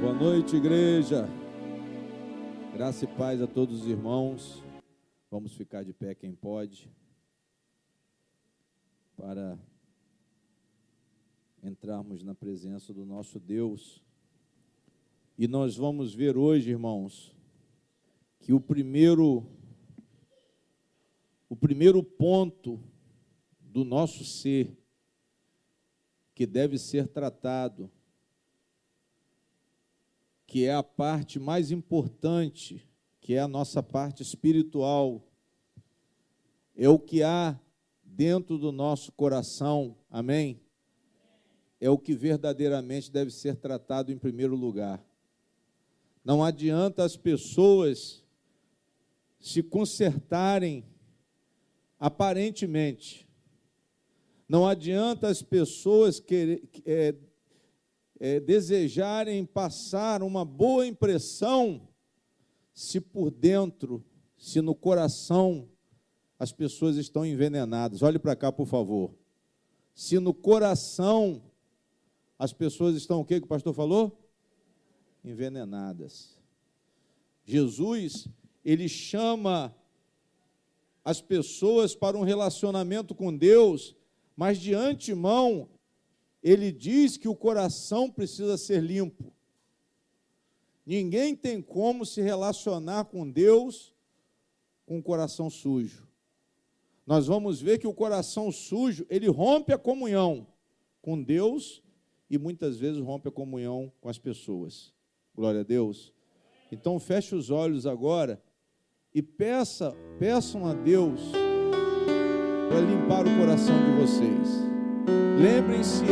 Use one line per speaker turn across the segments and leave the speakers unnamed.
Boa noite, igreja. Graça e paz a todos os irmãos. Vamos ficar de pé quem pode, para entrarmos na presença do nosso Deus. E nós vamos ver hoje, irmãos, que o primeiro ponto do nosso ser que deve ser tratado, que é a parte mais importante, que é a nossa parte espiritual, é o que há dentro do nosso coração, amém? É o que verdadeiramente deve ser tratado em primeiro lugar. Não adianta as pessoas se consertarem aparentemente, não adianta as pessoas desejarem passar uma boa impressão, se por dentro, se no coração, as pessoas estão envenenadas. Olhe para cá, por favor. Se no coração, as pessoas estão, o que o pastor falou? Envenenadas. Jesus, ele chama as pessoas para um relacionamento com Deus, mas de antemão, ele diz que o coração precisa ser limpo. Ninguém tem como se relacionar com Deus com o coração sujo. Nós vamos ver que o coração sujo, ele rompe a comunhão com Deus e muitas vezes rompe a comunhão com as pessoas. Glória a Deus. Então feche os olhos agora e peçam a Deus para limpar o coração de vocês. Lembrem-se,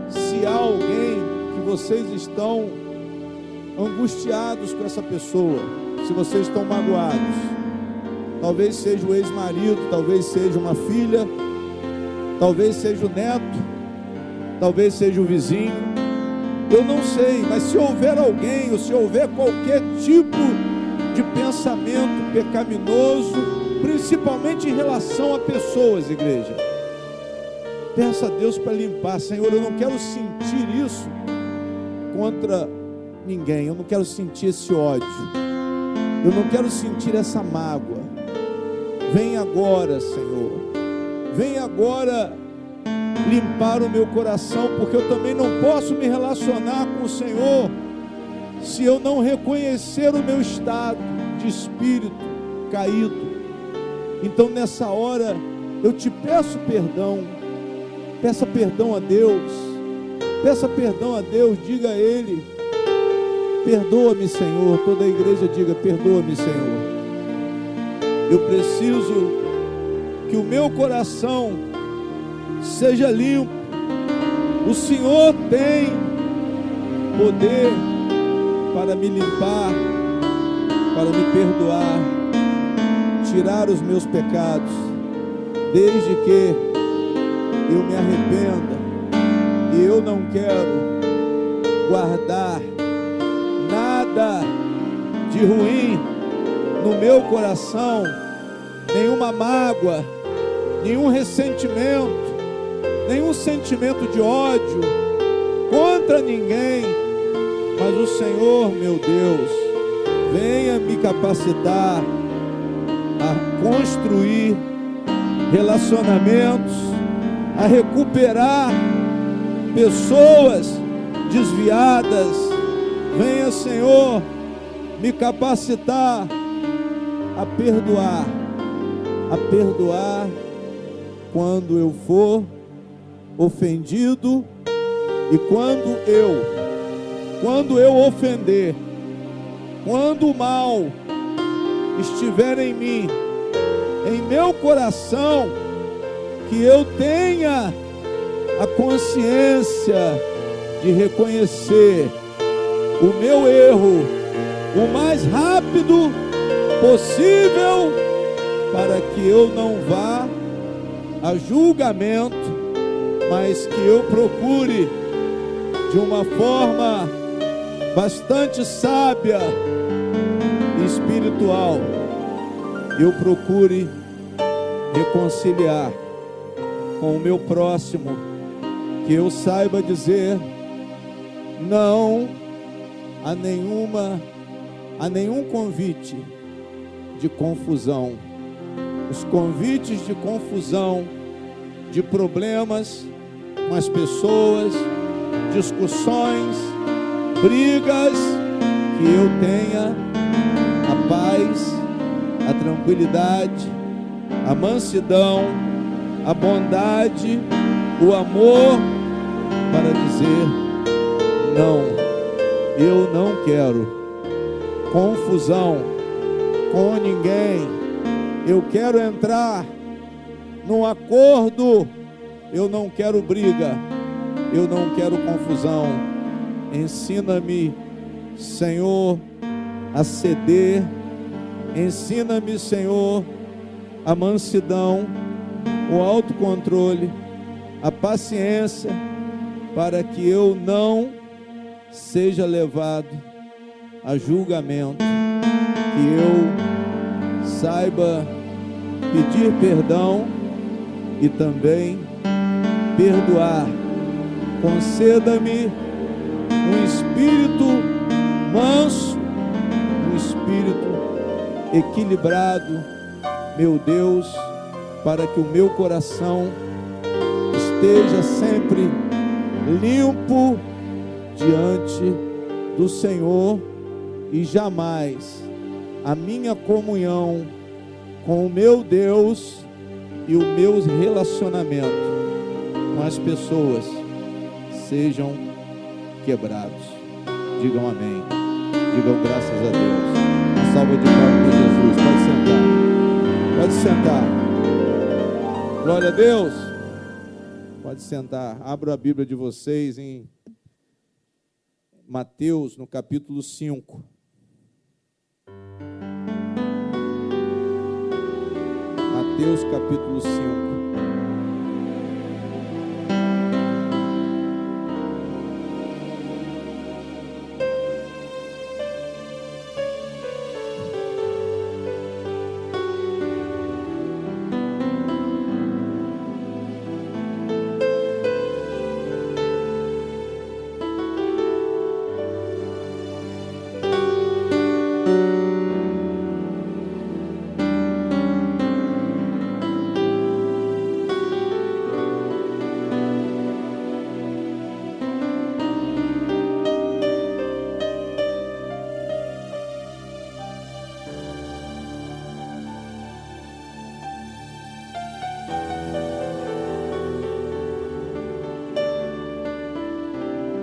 se há alguém que vocês estão angustiados com essa pessoa, se vocês estão magoados, talvez seja o ex-marido, talvez seja uma filha, talvez seja o neto, talvez seja o vizinho, eu não sei, mas se houver alguém, ou se houver qualquer tipo de pensamento pecaminoso, principalmente em relação a pessoas, igreja, peça a Deus para limpar. Senhor, eu não quero sentir isso contra ninguém, eu não quero sentir esse ódio, eu não quero sentir essa mágoa. Vem agora, Senhor, vem agora limpar o meu coração, porque eu também não posso me relacionar com o Senhor se eu não reconhecer o meu estado de espírito caído. Então nessa hora eu te peço perdão. Peça perdão a Deus, peça perdão a Deus, diga a Ele, perdoa-me, Senhor. Toda a igreja diga, perdoa-me, Senhor. Eu preciso que o meu coração seja limpo. O Senhor tem poder para me limpar, para me perdoar, tirar os meus pecados, desde que eu me arrependa, e eu não quero guardar nada de ruim no meu coração, nenhuma mágoa, nenhum ressentimento, nenhum sentimento de ódio contra ninguém, mas o Senhor, meu Deus, venha me capacitar a construir relacionamentos, a recuperar pessoas desviadas. Venha, Senhor, me capacitar a perdoar quando eu for ofendido e quando eu ofender, quando o mal estiver em mim, em meu coração, que eu tenha a consciência de reconhecer o meu erro o mais rápido possível, para que eu não vá a julgamento, mas que eu procure de uma forma bastante sábia e espiritual, eu procure reconciliar com o meu próximo, que eu saiba dizer não a nenhum convite de confusão. Os convites de confusão, de problemas com as pessoas, discussões, brigas, que eu tenha a paz, a tranquilidade, a mansidão, a bondade, o amor para dizer: não, eu não quero confusão com ninguém. Eu quero entrar num acordo. Eu não quero briga. Eu não quero confusão. Ensina-me, Senhor, a ceder. Ensina-me, Senhor, a mansidão, o autocontrole, a paciência, para que eu não seja levado a julgamento, que eu saiba pedir perdão e também perdoar. Conceda-me um espírito manso, um espírito equilibrado, meu Deus, para que o meu coração esteja sempre limpo diante do Senhor e jamais a minha comunhão com o meu Deus e o meu relacionamento com as pessoas sejam quebrados. Digam amém. Digam graças a Deus. Uma salva de palmas para Jesus. Pode sentar. Pode sentar. Glória a Deus. Pode sentar. Abra a Bíblia de vocês em Mateus, no capítulo 5. Mateus, capítulo 5.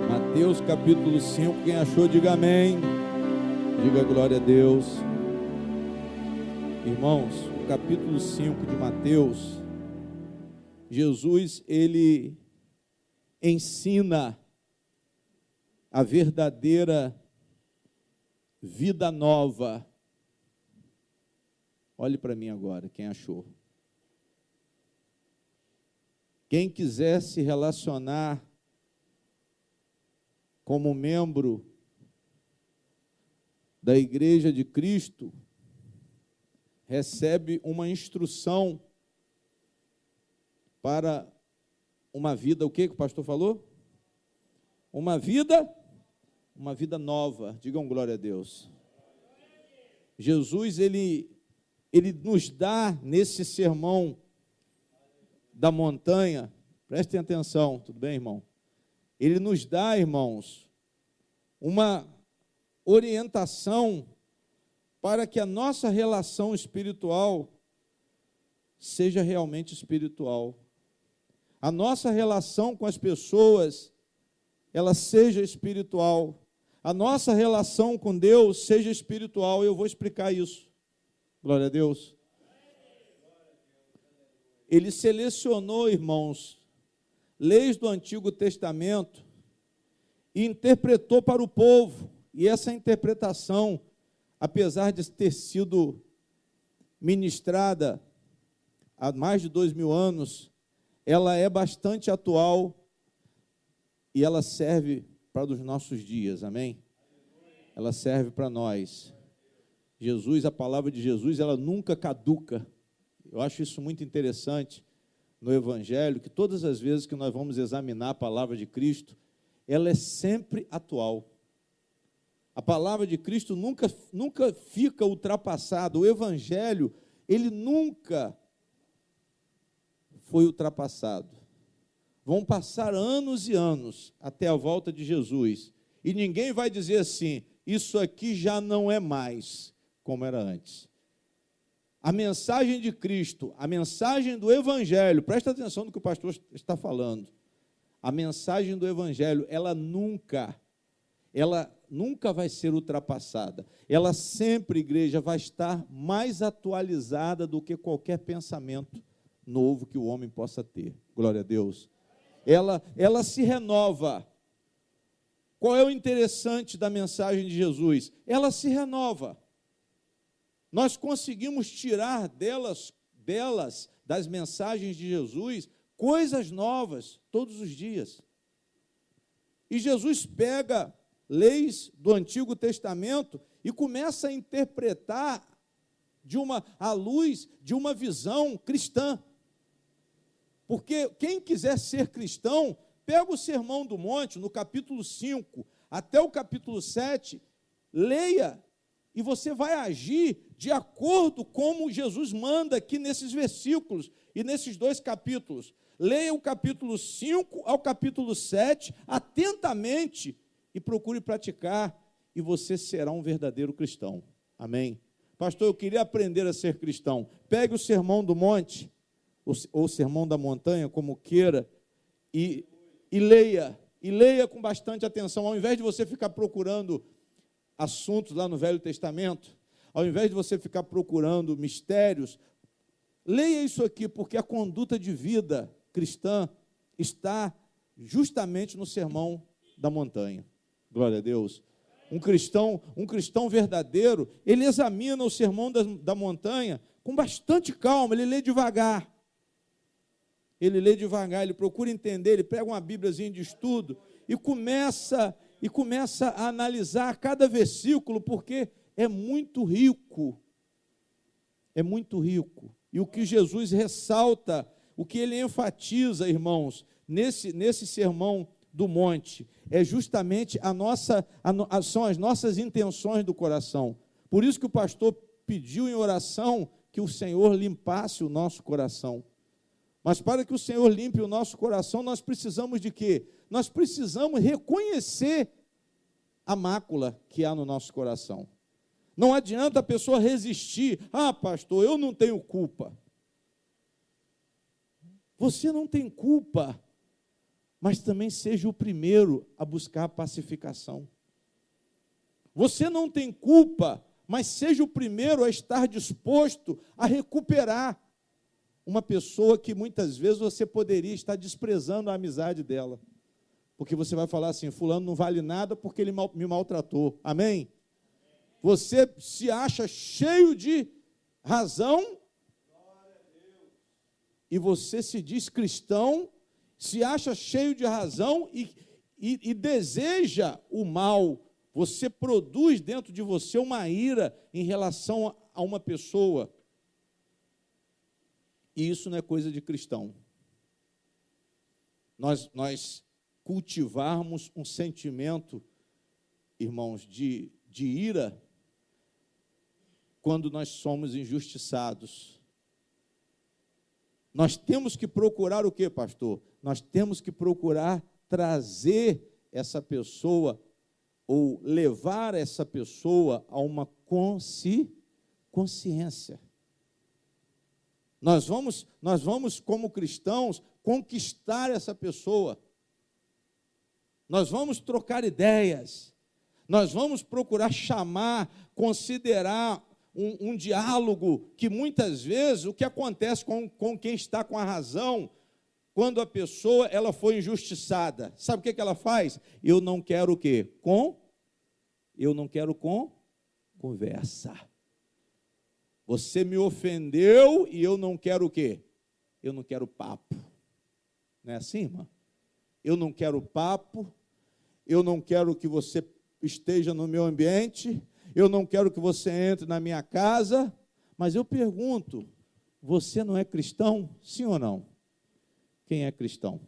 Mateus capítulo 5, quem achou, diga amém, diga glória a Deus. Irmãos, o capítulo 5 de Mateus, Jesus, ele ensina a verdadeira vida nova. Olhe para mim agora, quem achou. Quem quiser se relacionar como membro da Igreja de Cristo, recebe uma instrução para uma vida, o que o pastor falou? Uma vida nova. Digam glória a Deus. Jesus, ele nos dá nesse sermão da montanha, prestem atenção, tudo bem, irmão? Ele nos dá, irmãos, uma orientação para que a nossa relação espiritual seja realmente espiritual. A nossa relação com as pessoas, ela seja espiritual. A nossa relação com Deus seja espiritual. Eu vou explicar isso. Glória a Deus. Ele selecionou, irmãos, leis do Antigo Testamento e interpretou para o povo. E essa interpretação, apesar de ter sido ministrada há mais de 2000 anos, ela é bastante atual e ela serve para os nossos dias, amém? Ela serve para nós. Jesus, a palavra de Jesus, ela nunca caduca. Eu acho isso muito interessante no Evangelho, que todas as vezes que nós vamos examinar a palavra de Cristo, ela é sempre atual. A palavra de Cristo nunca fica ultrapassada. O Evangelho, ele nunca foi ultrapassado. Vão passar anos e anos até a volta de Jesus. E ninguém vai dizer assim, isso aqui já não é mais como era antes. A mensagem de Cristo, a mensagem do Evangelho, presta atenção no que o pastor está falando. A mensagem do Evangelho, ela nunca vai ser ultrapassada. Ela sempre, igreja, vai estar mais atualizada do que qualquer pensamento novo que o homem possa ter. Glória a Deus. Ela se renova. Qual é o interessante da mensagem de Jesus? Ela se renova. Nós conseguimos tirar delas, das mensagens de Jesus, coisas novas todos os dias. E Jesus pega leis do Antigo Testamento e começa a interpretar à luz de uma visão cristã. Porque quem quiser ser cristão, pega o Sermão do Monte, no capítulo 5 até o capítulo 7, leia, e você vai agir de acordo como Jesus manda aqui nesses versículos e nesses 2 capítulos. Leia o capítulo 5 ao capítulo 7 atentamente e procure praticar, e você será um verdadeiro cristão. Amém? Pastor, eu queria aprender a ser cristão. Pegue o Sermão do Monte, ou Sermão da Montanha, como queira, e leia com bastante atenção. Ao invés de você ficar procurando assuntos lá no Velho Testamento, ao invés de você ficar procurando mistérios, leia isso aqui, porque a conduta de vida cristã está justamente no Sermão da Montanha. Glória a Deus. Um cristão verdadeiro, ele examina o Sermão da Montanha com bastante calma, ele lê devagar. Ele procura entender, ele pega uma bíbliazinha de estudo e começa a analisar cada versículo, porque é muito rico. É muito rico. E o que Jesus ressalta, o que ele enfatiza, irmãos, nesse Sermão do Monte, é justamente são as nossas intenções do coração. Por isso que o pastor pediu em oração que o Senhor limpasse o nosso coração. Mas para que o Senhor limpe o nosso coração, nós precisamos de quê? Nós precisamos reconhecer a mácula que há no nosso coração. Não adianta a pessoa resistir. Ah, pastor, eu não tenho culpa. Você não tem culpa, mas também seja o primeiro a buscar a pacificação. Você não tem culpa, mas seja o primeiro a estar disposto a recuperar uma pessoa que muitas vezes você poderia estar desprezando a amizade dela. Porque você vai falar assim, fulano não vale nada porque ele me maltratou. Amém? Você se acha cheio de razão e você se diz cristão, se acha cheio de razão e deseja o mal. Você produz dentro de você uma ira em relação a uma pessoa. E isso não é coisa de cristão. Nós cultivarmos um sentimento, irmãos, de ira, quando nós somos injustiçados. Nós temos que procurar o quê, pastor? Nós temos que procurar trazer essa pessoa, ou levar essa pessoa a uma consciência. Nós vamos, como cristãos, conquistar essa pessoa. Nós vamos trocar ideias. Nós vamos procurar chamar, considerar um diálogo que muitas vezes o que acontece com quem está com a razão, quando a pessoa ela foi injustiçada. Sabe o que ela faz? Eu não quero o quê? Eu não quero conversa. Você me ofendeu e eu não quero o quê? Eu não quero papo. Não é assim, irmã? Eu não quero papo, eu não quero que você esteja no meu ambiente, eu não quero que você entre na minha casa, mas eu pergunto, você não é cristão? Sim ou não? Quem é cristão?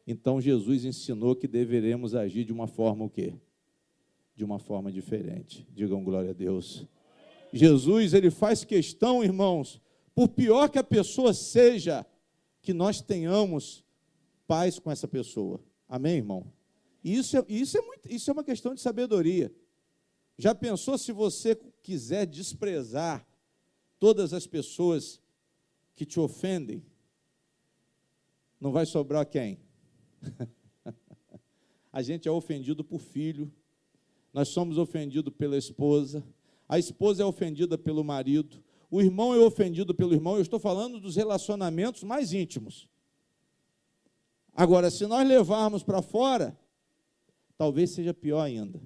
Então Jesus ensinou que deveremos agir de uma forma o quê? de uma forma diferente. Digam glória a Deus. Jesus, ele faz questão, irmãos, por pior que a pessoa seja, que nós tenhamos paz com essa pessoa. Amém, irmão? E isso é uma questão de sabedoria. Já pensou se você quiser desprezar todas as pessoas que te ofendem? Não vai sobrar quem? A gente é ofendido por filho, nós somos ofendidos pela esposa, a esposa é ofendida pelo marido, o irmão é ofendido pelo irmão. Eu estou falando dos relacionamentos mais íntimos. Agora, se nós levarmos para fora, talvez seja pior ainda.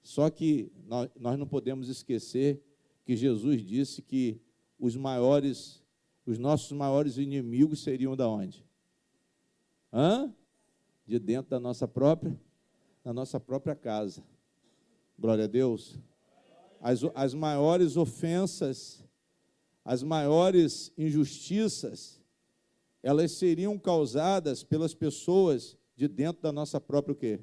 Só que nós não podemos esquecer que Jesus disse que os nossos maiores inimigos seriam da onde? De dentro da nossa própria casa. Glória a Deus. As maiores ofensas, as maiores injustiças, elas seriam causadas pelas pessoas de dentro da nossa própria o quê?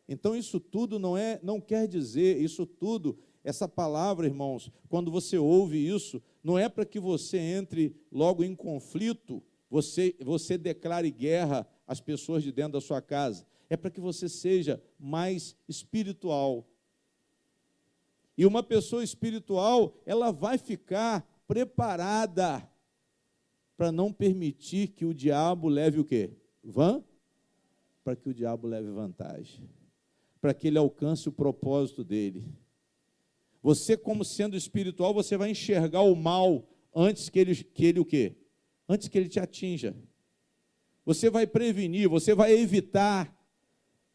Então, isso tudo não quer dizer, isso tudo, essa palavra, irmãos, quando você ouve isso, não é para que você entre logo em conflito, você declare guerra às pessoas de dentro da sua casa, é para que você seja mais espiritual. E uma pessoa espiritual, ela vai ficar preparada para não permitir que o diabo leve o quê? Para que o diabo leve vantagem, para que ele alcance o propósito dele. Você, como sendo espiritual, você vai enxergar o mal antes que ele o quê? Antes que ele te atinja. Você vai prevenir, você vai evitar,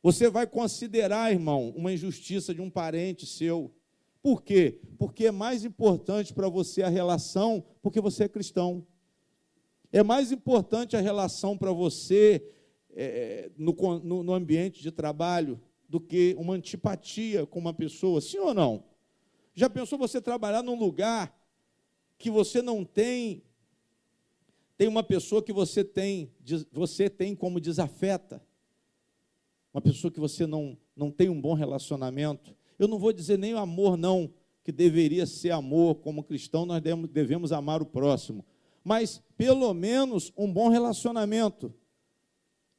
você vai considerar, irmão, uma injustiça de um parente seu. Por quê? Porque é mais importante para você a relação, porque você é cristão. É mais importante a relação para você no ambiente de trabalho do que uma antipatia com uma pessoa, sim ou não? Já pensou você trabalhar num lugar que você não tem uma pessoa que você tem como desafeta, uma pessoa que você não tem um bom relacionamento? Eu não vou dizer nem o amor, não, que deveria ser amor. Como cristão, nós devemos amar o próximo, mas pelo menos um bom relacionamento.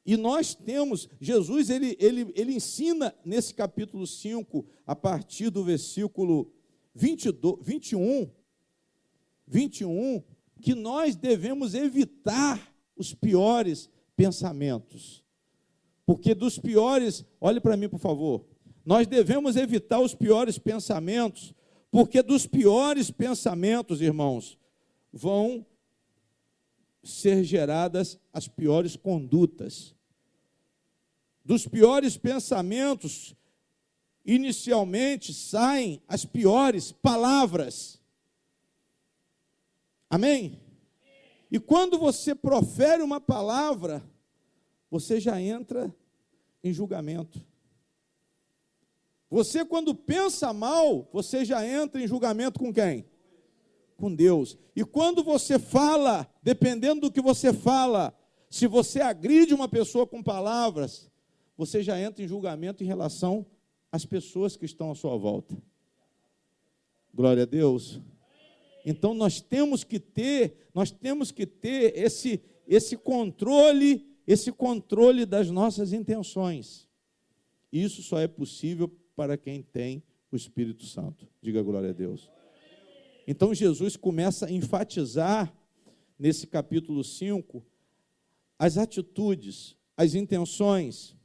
E nós temos, Jesus, ele ensina nesse capítulo 5, a partir do versículo 21, que nós devemos evitar os piores pensamentos. Porque dos piores, olhe para mim, por favor, nós devemos evitar os piores pensamentos, porque dos piores pensamentos, irmãos, vão ser geradas as piores condutas. Dos piores pensamentos, inicialmente, saem as piores palavras. Amém? E quando você profere uma palavra, você já entra em julgamento. Você, quando pensa mal, você já entra em julgamento com quem? Com Deus. E quando você fala, dependendo do que você fala, se você agride uma pessoa com palavras, você já entra em julgamento em relação às pessoas que estão à sua volta. Glória a Deus. Então nós temos que ter esse controle das nossas intenções. Isso só é possível para quem tem o Espírito Santo. Diga glória a Deus. Então Jesus começa a enfatizar nesse capítulo 5 as atitudes, as intenções.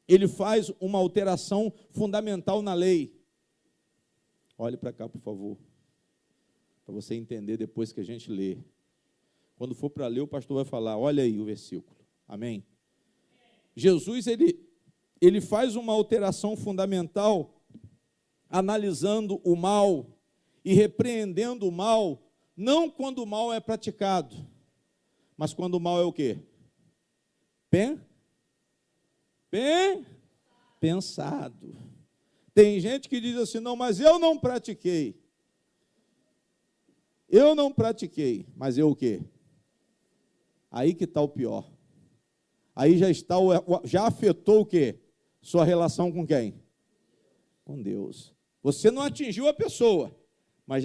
Ele faz uma alteração fundamental na lei. Olhe para cá, por favor, para você entender depois que a gente lê. Quando for para ler, o pastor vai falar, olha aí o versículo. Amém? Jesus, ele faz uma alteração fundamental, analisando o mal e repreendendo o mal, não quando o mal é praticado, mas quando o mal é o quê? Pensado. Tem gente que diz assim, não, mas eu não pratiquei. Mas eu o quê? Aí que está o pior. Aí já afetou o quê? Sua relação com quem? com Deus. Você não atingiu a pessoa, mas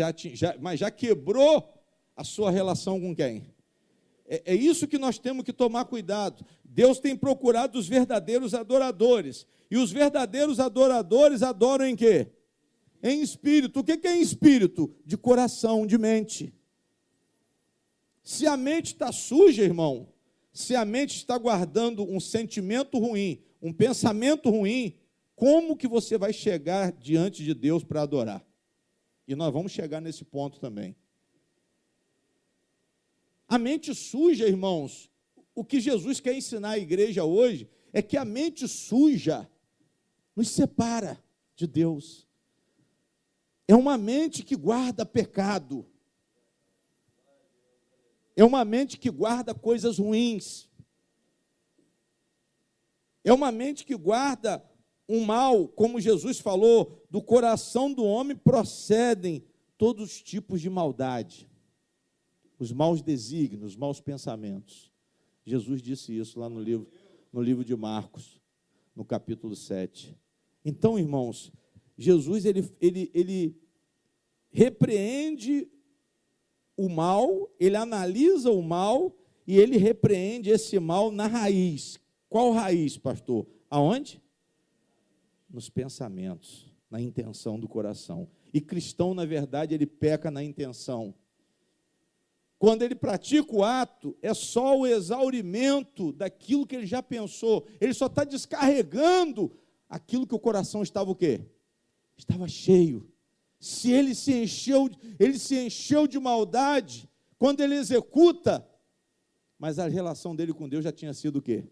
já quebrou a sua relação com quem? É isso que nós temos que tomar cuidado. Deus tem procurado os verdadeiros adoradores. E os verdadeiros adoradores adoram em quê? Em espírito. O que é em espírito? De coração, de mente. Se a mente está suja, irmão, se a mente está guardando um sentimento ruim, um pensamento ruim, como que você vai chegar diante de Deus para adorar? E nós vamos chegar nesse ponto também. A mente suja, irmãos, o que Jesus quer ensinar à igreja hoje é que a mente suja nos separa de Deus. É uma mente que guarda pecado. É uma mente que guarda coisas ruins. É uma mente que guarda um mal, como Jesus falou, do coração do homem procedem todos os tipos de maldade. Os maus desígnios, os maus pensamentos. Jesus disse isso lá no livro de Marcos, no capítulo 7. Então, irmãos, Jesus ele repreende o mal, ele analisa o mal e ele repreende esse mal na raiz. Qual raiz, pastor? Aonde? Nos pensamentos, na intenção do coração. E cristão, na verdade, ele peca na intenção. Quando ele pratica o ato, é só o exaurimento daquilo que ele já pensou. Ele só está descarregando aquilo que o coração estava o quê? Estava cheio. Se ele se encheu de maldade, quando ele executa, mas a relação dele com Deus já tinha sido o quê?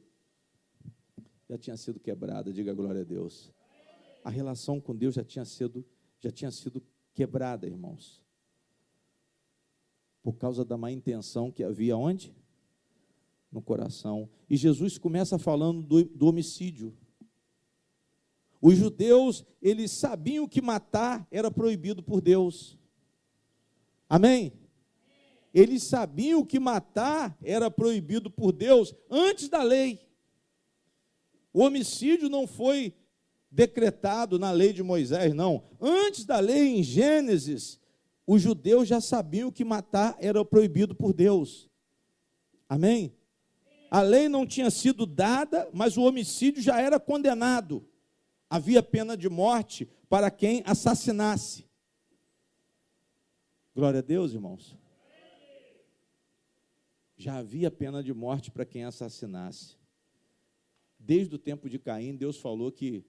Já tinha sido quebrada, diga glória a Deus. A relação com Deus já tinha sido quebrada, irmãos. Por causa da má intenção que havia onde? No coração. E Jesus começa falando do homicídio. Os judeus, eles sabiam que matar era proibido por Deus. Amém? Eles sabiam que matar era proibido por Deus antes da lei. O homicídio não foi decretado na lei de Moisés, não. Antes da lei, em Gênesis, os judeus já sabiam que matar era proibido por Deus. Amém? A lei não tinha sido dada, mas o homicídio já era condenado. Havia pena de morte para quem assassinasse. Glória a Deus, irmãos. Já havia pena de morte para quem assassinasse. Desde o tempo de Caim, Deus falou que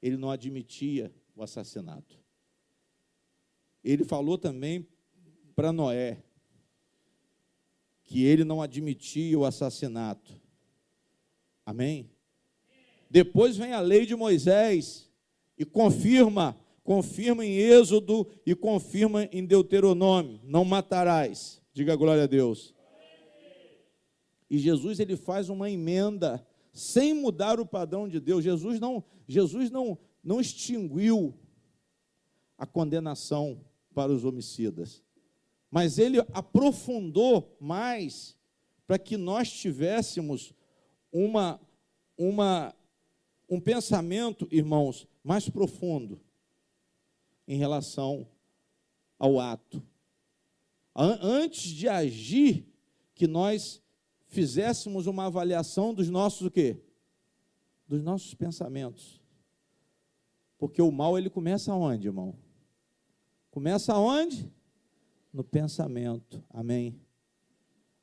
ele não admitia o assassinato. Ele falou também para Noé que ele não admitia o assassinato. Amém? Depois vem a lei de Moisés e confirma em Êxodo e confirma em Deuteronômio: não matarás. Diga glória a Deus. E Jesus ele faz uma emenda sem mudar o padrão de Deus. Jesus não extinguiu a condenação para os homicidas, mas ele aprofundou mais para que nós tivéssemos um pensamento, irmãos, mais profundo em relação ao ato. Antes de agir, que nós fizéssemos uma avaliação dos nossos o quê? Dos nossos pensamentos. Porque o mal, ele começa onde, irmão? Começa onde? No pensamento. Amém?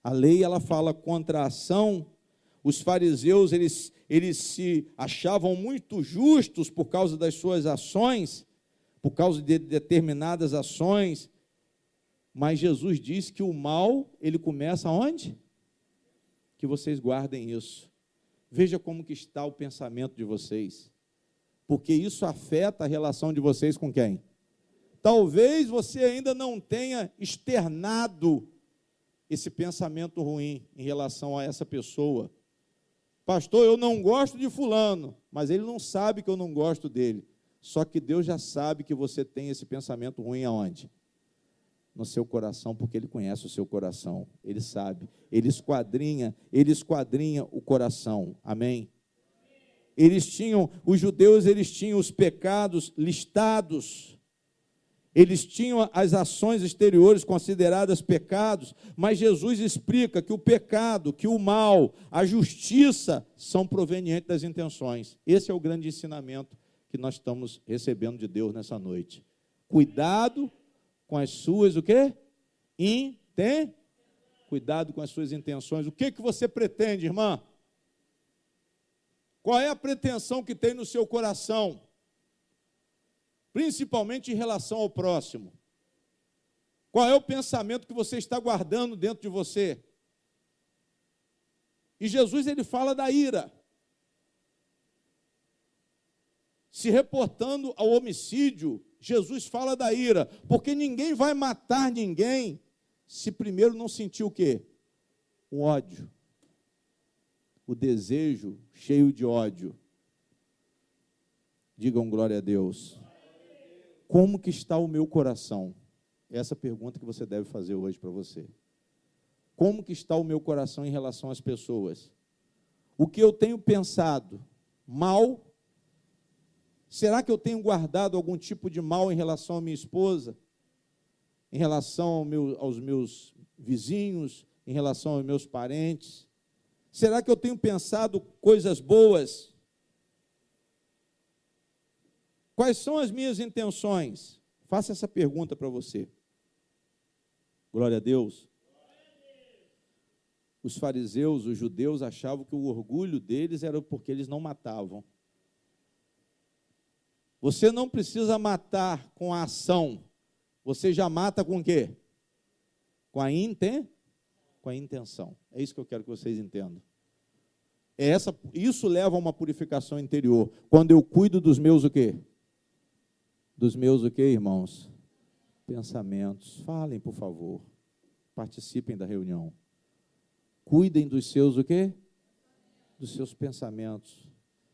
A lei, ela fala contra a ação. Os fariseus, eles se achavam muito justos por causa das suas ações, por causa de determinadas ações, mas Jesus disse que o mal, ele começa onde? Que vocês guardem isso. Veja como que está o pensamento de vocês, porque isso afeta a relação de vocês com quem? Talvez você ainda não tenha externado esse pensamento ruim em relação a essa pessoa. Pastor, eu não gosto de fulano, mas ele não sabe que eu não gosto dele. Só que Deus já sabe que você tem esse pensamento ruim aonde? No seu coração, porque Ele conhece o seu coração. Ele sabe. Ele esquadrinha o coração. Amém? Os judeus, eles tinham os pecados listados, eles tinham as ações exteriores consideradas pecados, mas Jesus explica que o pecado, que o mal, a justiça são provenientes das intenções. Esse é o grande ensinamento que nós estamos recebendo de Deus nessa noite. Cuidado com as suas, o quê? Cuidado com as suas intenções. O que você pretende, irmã? Qual é a pretensão que tem no seu coração? Principalmente em relação ao próximo. Qual é o pensamento que você está guardando dentro de você? E Jesus, ele fala da ira. Se reportando ao homicídio, Jesus fala da ira, porque ninguém vai matar ninguém se primeiro não sentir o quê? O ódio. O desejo cheio de ódio. Digam glória a Deus. Como que está o meu coração? Essa é a pergunta que você deve fazer hoje para você. Como que está o meu coração em relação às pessoas? O que eu tenho pensado? Mal? Será que eu tenho guardado algum tipo de mal em relação à minha esposa? Em relação aos meus vizinhos? Em relação aos meus parentes? Será que eu tenho pensado coisas boas? Quais são as minhas intenções? Faça essa pergunta para você. Glória a Deus. Os fariseus, os judeus, achavam que o orgulho deles era porque eles não matavam. Você não precisa matar com a ação. Você já mata com o quê? Com a intenção. É isso que eu quero que vocês entendam. Isso leva a uma purificação interior. Quando eu cuido dos meus o quê? Dos meus o quê, irmãos? Pensamentos. Falem, por favor. Participem da reunião. Cuidem dos seus o quê? Dos seus pensamentos.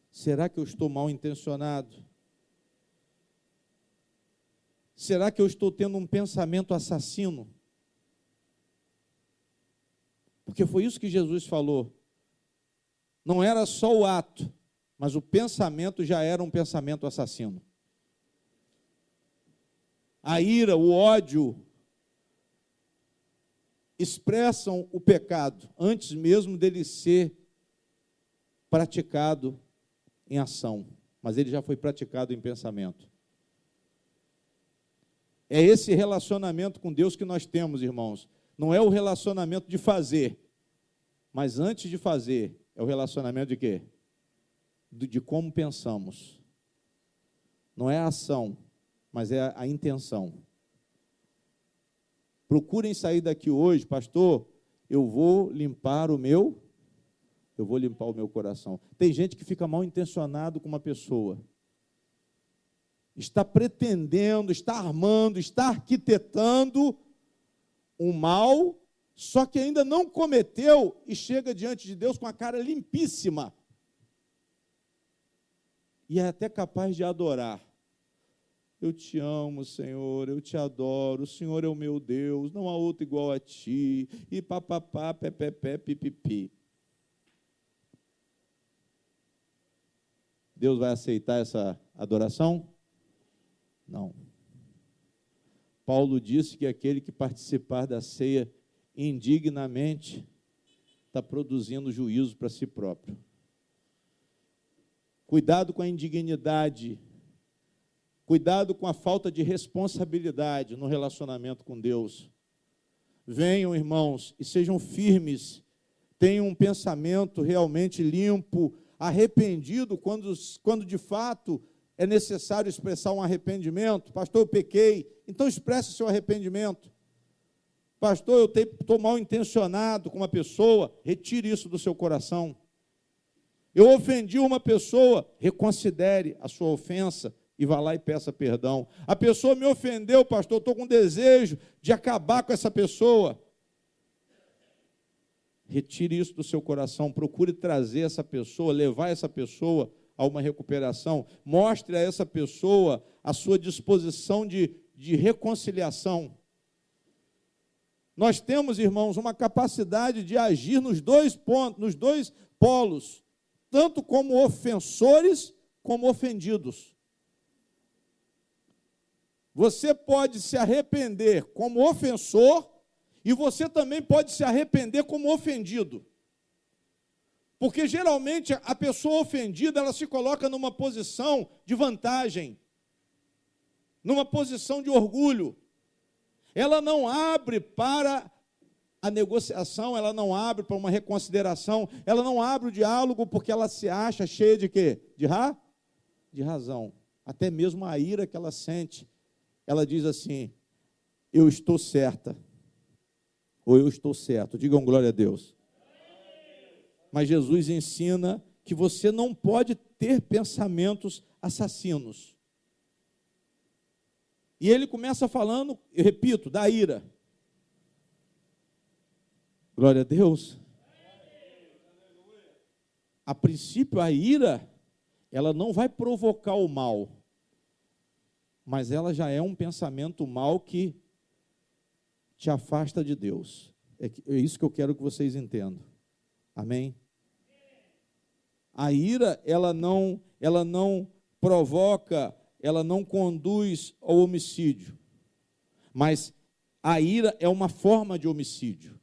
Será que eu estou mal intencionado? Será que eu estou tendo um pensamento assassino? Porque foi isso que Jesus falou. Não era só o ato, mas o pensamento já era um pensamento assassino. A ira, o ódio, expressam o pecado, antes mesmo dele ser praticado em ação, mas ele já foi praticado em pensamento. É esse relacionamento com Deus que nós temos, irmãos. Não é o relacionamento de fazer, mas antes de fazer, é o relacionamento de quê? De como pensamos. Não é a ação, mas é a intenção. Procurem sair daqui hoje, pastor, eu vou limpar o meu coração. Tem gente que fica mal intencionado com uma pessoa. Está pretendendo, está armando, está arquitetando um mal, só que ainda não cometeu e chega diante de Deus com a cara limpíssima. E é até capaz de adorar. Eu te amo, Senhor, eu te adoro, o Senhor é o meu Deus, não há outro igual a ti, e papapá, pepepé, pipipi. Deus vai aceitar essa adoração? Não. Paulo disse que aquele que participar da ceia indignamente está produzindo juízo para si próprio. Cuidado com a indignidade, cuidado com a falta de responsabilidade no relacionamento com Deus. Venham, irmãos, e sejam firmes, tenham um pensamento realmente limpo, arrependido, quando de fato é necessário expressar um arrependimento. Pastor, eu pequei, então expresse seu arrependimento. Pastor, eu estou mal intencionado com uma pessoa, retire isso do seu coração. Eu ofendi uma pessoa, reconsidere a sua ofensa e vá lá e peça perdão. A pessoa me ofendeu, pastor, eu estou com desejo de acabar com essa pessoa. Retire isso do seu coração, procure trazer essa pessoa, levar essa pessoa a uma recuperação. Mostre a essa pessoa a sua disposição de reconciliação. Nós temos, irmãos, uma capacidade de agir nos dois pontos, nos dois polos. tanto como ofensores como ofendidos. Você pode se arrepender como ofensor e você também pode se arrepender como ofendido. Porque geralmente a pessoa ofendida, ela se coloca numa posição de vantagem, numa posição de orgulho. Ela não abre para a negociação, ela não abre para uma reconsideração, ela não abre o diálogo porque ela se acha cheia de quê? De razão. Até mesmo a ira que ela sente, ela diz assim: eu estou certa, ou eu estou certo. Digam glória a Deus. Mas Jesus ensina que você não pode ter pensamentos assassinos. E ele começa falando, eu repito, da ira. Glória a Deus. A princípio, a ira, ela não vai provocar o mal, mas ela já é um pensamento mal que te afasta de Deus. É isso que eu quero que vocês entendam. Amém? A ira, ela não provoca, ela não conduz ao homicídio, mas a ira é uma forma de homicídio.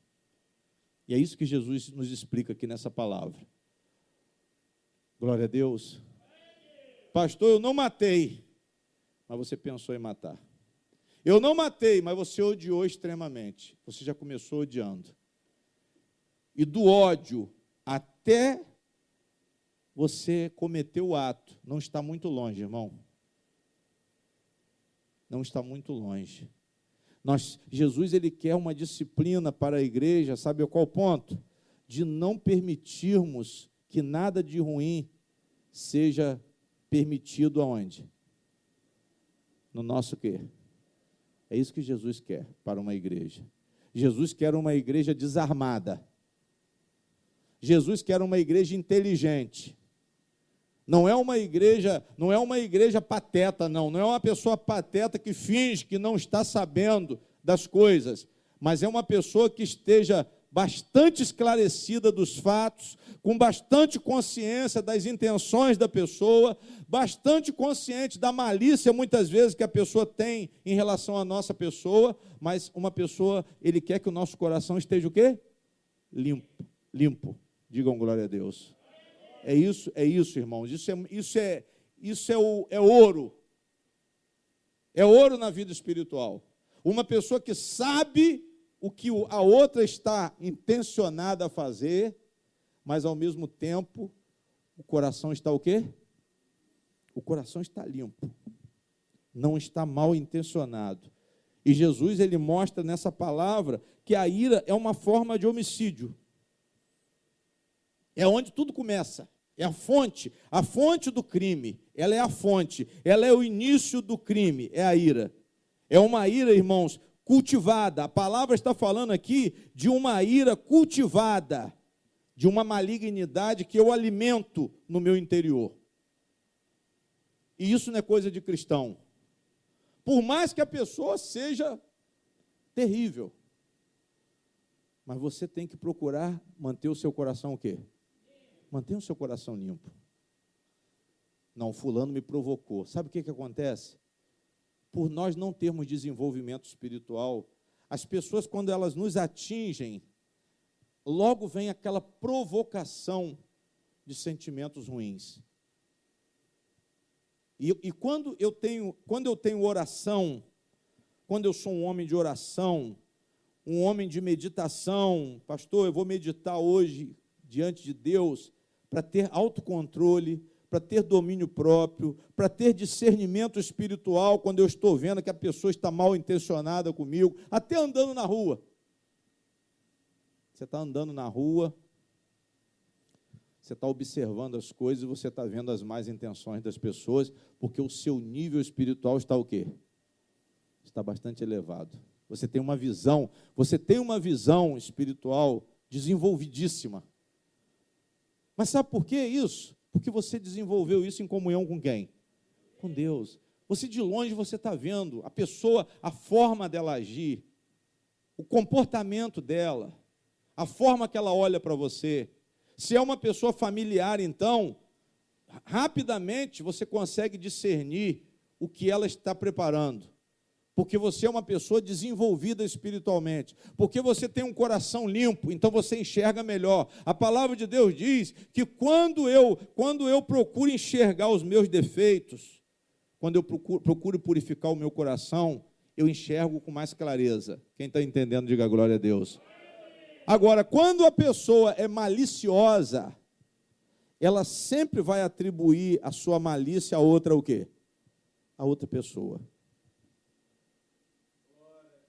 E é isso que Jesus nos explica aqui nessa palavra. Glória a Deus. Pastor, eu não matei, mas você pensou em matar. Eu não matei, mas você odiou extremamente. Você já começou odiando. E do ódio até você cometer o ato, não está muito longe, irmão. Não está muito longe. Jesus, ele quer uma disciplina para a igreja, sabe qual o ponto? De não permitirmos que nada de ruim seja permitido aonde? No nosso quê? É isso que Jesus quer para uma igreja. Jesus quer uma igreja desarmada. Jesus quer uma igreja inteligente. Não é uma igreja pateta, não é uma pessoa pateta que finge que não está sabendo das coisas, mas é uma pessoa que esteja bastante esclarecida dos fatos, com bastante consciência das intenções da pessoa, bastante consciente da malícia, muitas vezes, que a pessoa tem em relação à nossa pessoa, mas uma pessoa, ele quer que o nosso coração esteja o quê? Limpo. Digam glória a Deus. É isso, irmãos. Isso é ouro. É ouro na vida espiritual. Uma pessoa que sabe o que a outra está intencionada a fazer, mas ao mesmo tempo o coração está o quê? O coração está limpo. Não está mal intencionado. E Jesus, ele mostra nessa palavra que a ira é uma forma de homicídio. É onde tudo começa. É a fonte do crime. Ela é a fonte, ela é o início do crime, é a ira. É uma ira, irmãos, cultivada. A palavra está falando aqui de uma ira cultivada, de uma malignidade que eu alimento no meu interior. E isso não é coisa de cristão. Por mais que a pessoa seja terrível, mas você tem que procurar manter o seu coração o quê? Mantenha o seu coração limpo. Não, fulano me provocou. Sabe o que acontece? Por nós não termos desenvolvimento espiritual, as pessoas, quando elas nos atingem, logo vem aquela provocação de sentimentos ruins. E quando eu tenho oração, quando eu sou um homem de oração, um homem de meditação, pastor, eu vou meditar hoje diante de Deus, para ter autocontrole, para ter domínio próprio, para ter discernimento espiritual, quando eu estou vendo que a pessoa está mal intencionada comigo, até andando na rua. Você está andando na rua, você está observando as coisas, você está vendo as más intenções das pessoas, porque o seu nível espiritual está o quê? Está bastante elevado. Você tem uma visão espiritual desenvolvidíssima. Mas sabe por que isso? Porque você desenvolveu isso em comunhão com quem? Com Deus. Você de longe, você está vendo a pessoa, a forma dela agir, o comportamento dela, a forma que ela olha para você. Se é uma pessoa familiar, então, rapidamente você consegue discernir o que ela está preparando. Porque você é uma pessoa desenvolvida espiritualmente. Porque você tem um coração limpo, então você enxerga melhor. A palavra de Deus diz que quando eu procuro enxergar os meus defeitos, quando eu procuro purificar o meu coração, eu enxergo com mais clareza. Quem está entendendo, diga glória a Deus. Agora, quando a pessoa é maliciosa, ela sempre vai atribuir a sua malícia a outra o quê? A outra pessoa.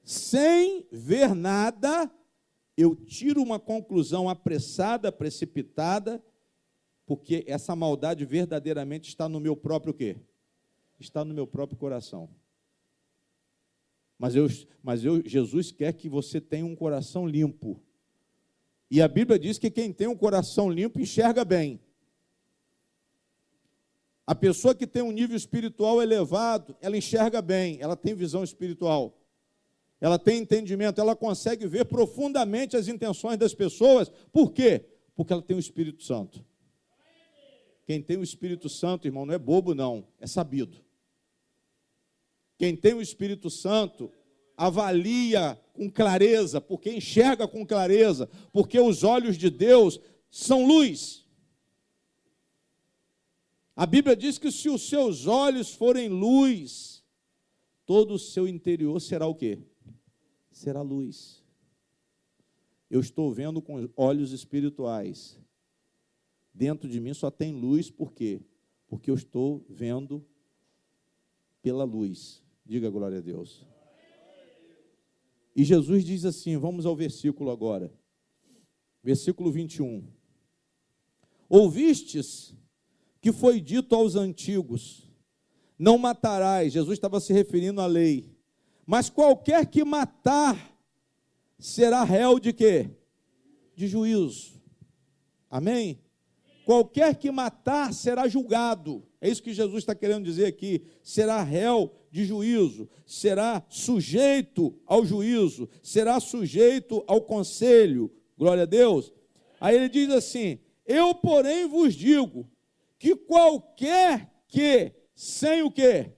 Sem ver nada, eu tiro uma conclusão apressada, precipitada, porque essa maldade verdadeiramente está no meu próprio quê? Está no meu próprio coração. Mas Jesus quer que você tenha um coração limpo. E a Bíblia diz que quem tem um coração limpo enxerga bem. A pessoa que tem um nível espiritual elevado, ela enxerga bem, ela tem visão espiritual. Ela tem entendimento, ela consegue ver profundamente as intenções das pessoas. Por quê? Porque ela tem o Espírito Santo. Quem tem o Espírito Santo, irmão, não é bobo, não, é sabido. Quem tem o Espírito Santo avalia com clareza, porque enxerga com clareza, porque os olhos de Deus são luz. A Bíblia diz que se os seus olhos forem luz, todo o seu interior será o quê? Será luz. Eu estou vendo com olhos espirituais. Dentro de mim só tem luz, por quê? Porque eu estou vendo pela luz. Diga glória a Deus. E Jesus diz assim, vamos ao versículo agora. Versículo 21. Ouvistes que foi dito aos antigos, não matarás. Jesus estava se referindo à lei. Mas qualquer que matar será réu de quê? De juízo. Amém? Qualquer que matar será julgado. É isso que Jesus está querendo dizer aqui. Será réu de juízo, será sujeito ao juízo, será sujeito ao conselho. Glória a Deus. Aí ele diz assim, eu, porém, vos digo que qualquer que, sem o quê?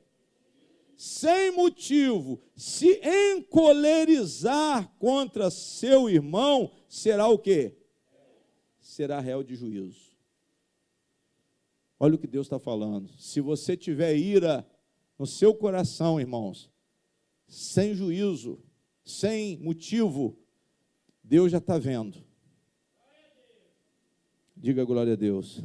Sem motivo, se encolerizar contra seu irmão, será o quê? Será réu de juízo. Olha o que Deus está falando. Se você tiver ira no seu coração, irmãos, sem juízo, sem motivo, Deus já está vendo. Diga glória a Deus.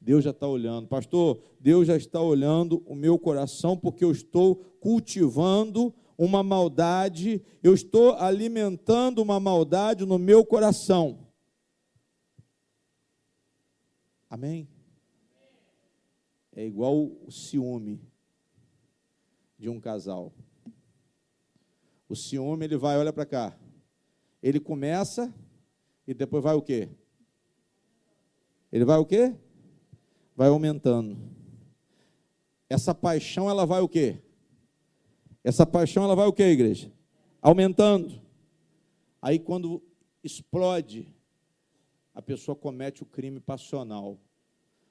Deus já está olhando. Pastor, Deus já está olhando o meu coração, porque eu estou cultivando uma maldade, eu estou alimentando uma maldade no meu coração. Amém? É igual o ciúme de um casal. O ciúme, ele vai, olha para cá. Ele começa e depois vai o quê? Ele vai o quê? Vai aumentando. Essa paixão, ela vai o quê? Essa paixão, ela vai o quê, igreja? Aumentando. Aí, quando explode, a pessoa comete o crime passional.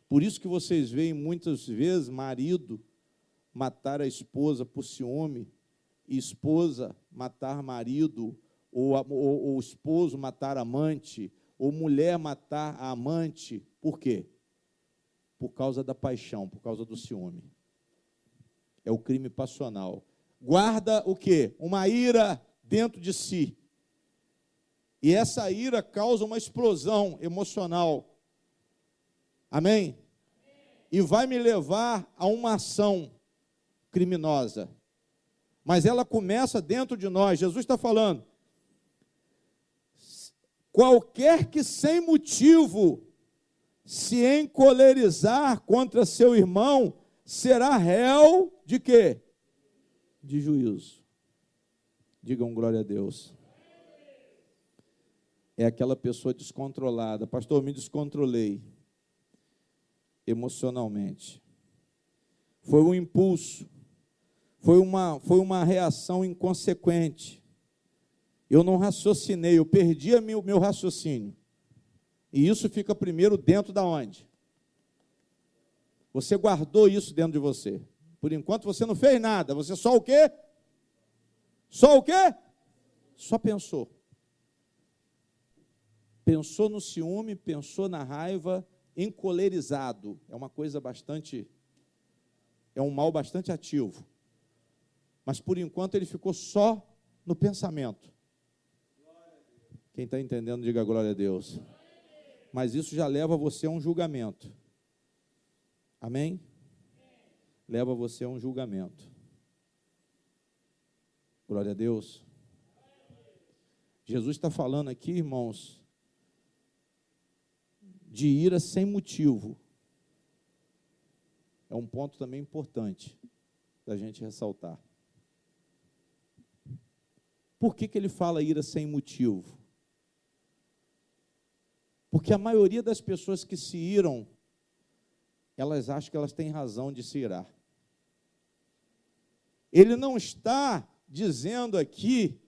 Por isso que vocês veem muitas vezes marido matar a esposa por ciúme, e esposa matar marido, ou esposo matar amante, ou mulher matar a amante. Por quê? Por causa da paixão, por causa do ciúme. É o crime passional. Guarda o quê? Uma ira dentro de si. E essa ira causa uma explosão emocional. Amém? E vai me levar a uma ação criminosa. Mas ela começa dentro de nós. Jesus está falando, qualquer que sem motivo se encolerizar contra seu irmão, será réu de quê? De juízo. Digam glória a Deus. É aquela pessoa descontrolada. Pastor, me descontrolei emocionalmente. Foi um impulso. Foi uma reação inconsequente. Eu não raciocinei, eu perdi o meu raciocínio. E isso fica primeiro dentro da onde? Você guardou isso dentro de você. Por enquanto você não fez nada, você só o quê? Só o quê? Só pensou. Pensou no ciúme, pensou na raiva, encolerizado. É uma coisa bastante, é um mal bastante ativo. Mas por enquanto ele ficou só no pensamento. Quem está entendendo, diga glória a Deus. Mas isso já leva você a um julgamento. Amém? Leva você a um julgamento. Glória a Deus. Jesus está falando aqui, irmãos, de ira sem motivo. É um ponto também importante da gente ressaltar. Por que ele fala ira sem motivo? Porque a maioria das pessoas que se iram, elas acham que elas têm razão de se irar. Ele não está dizendo aqui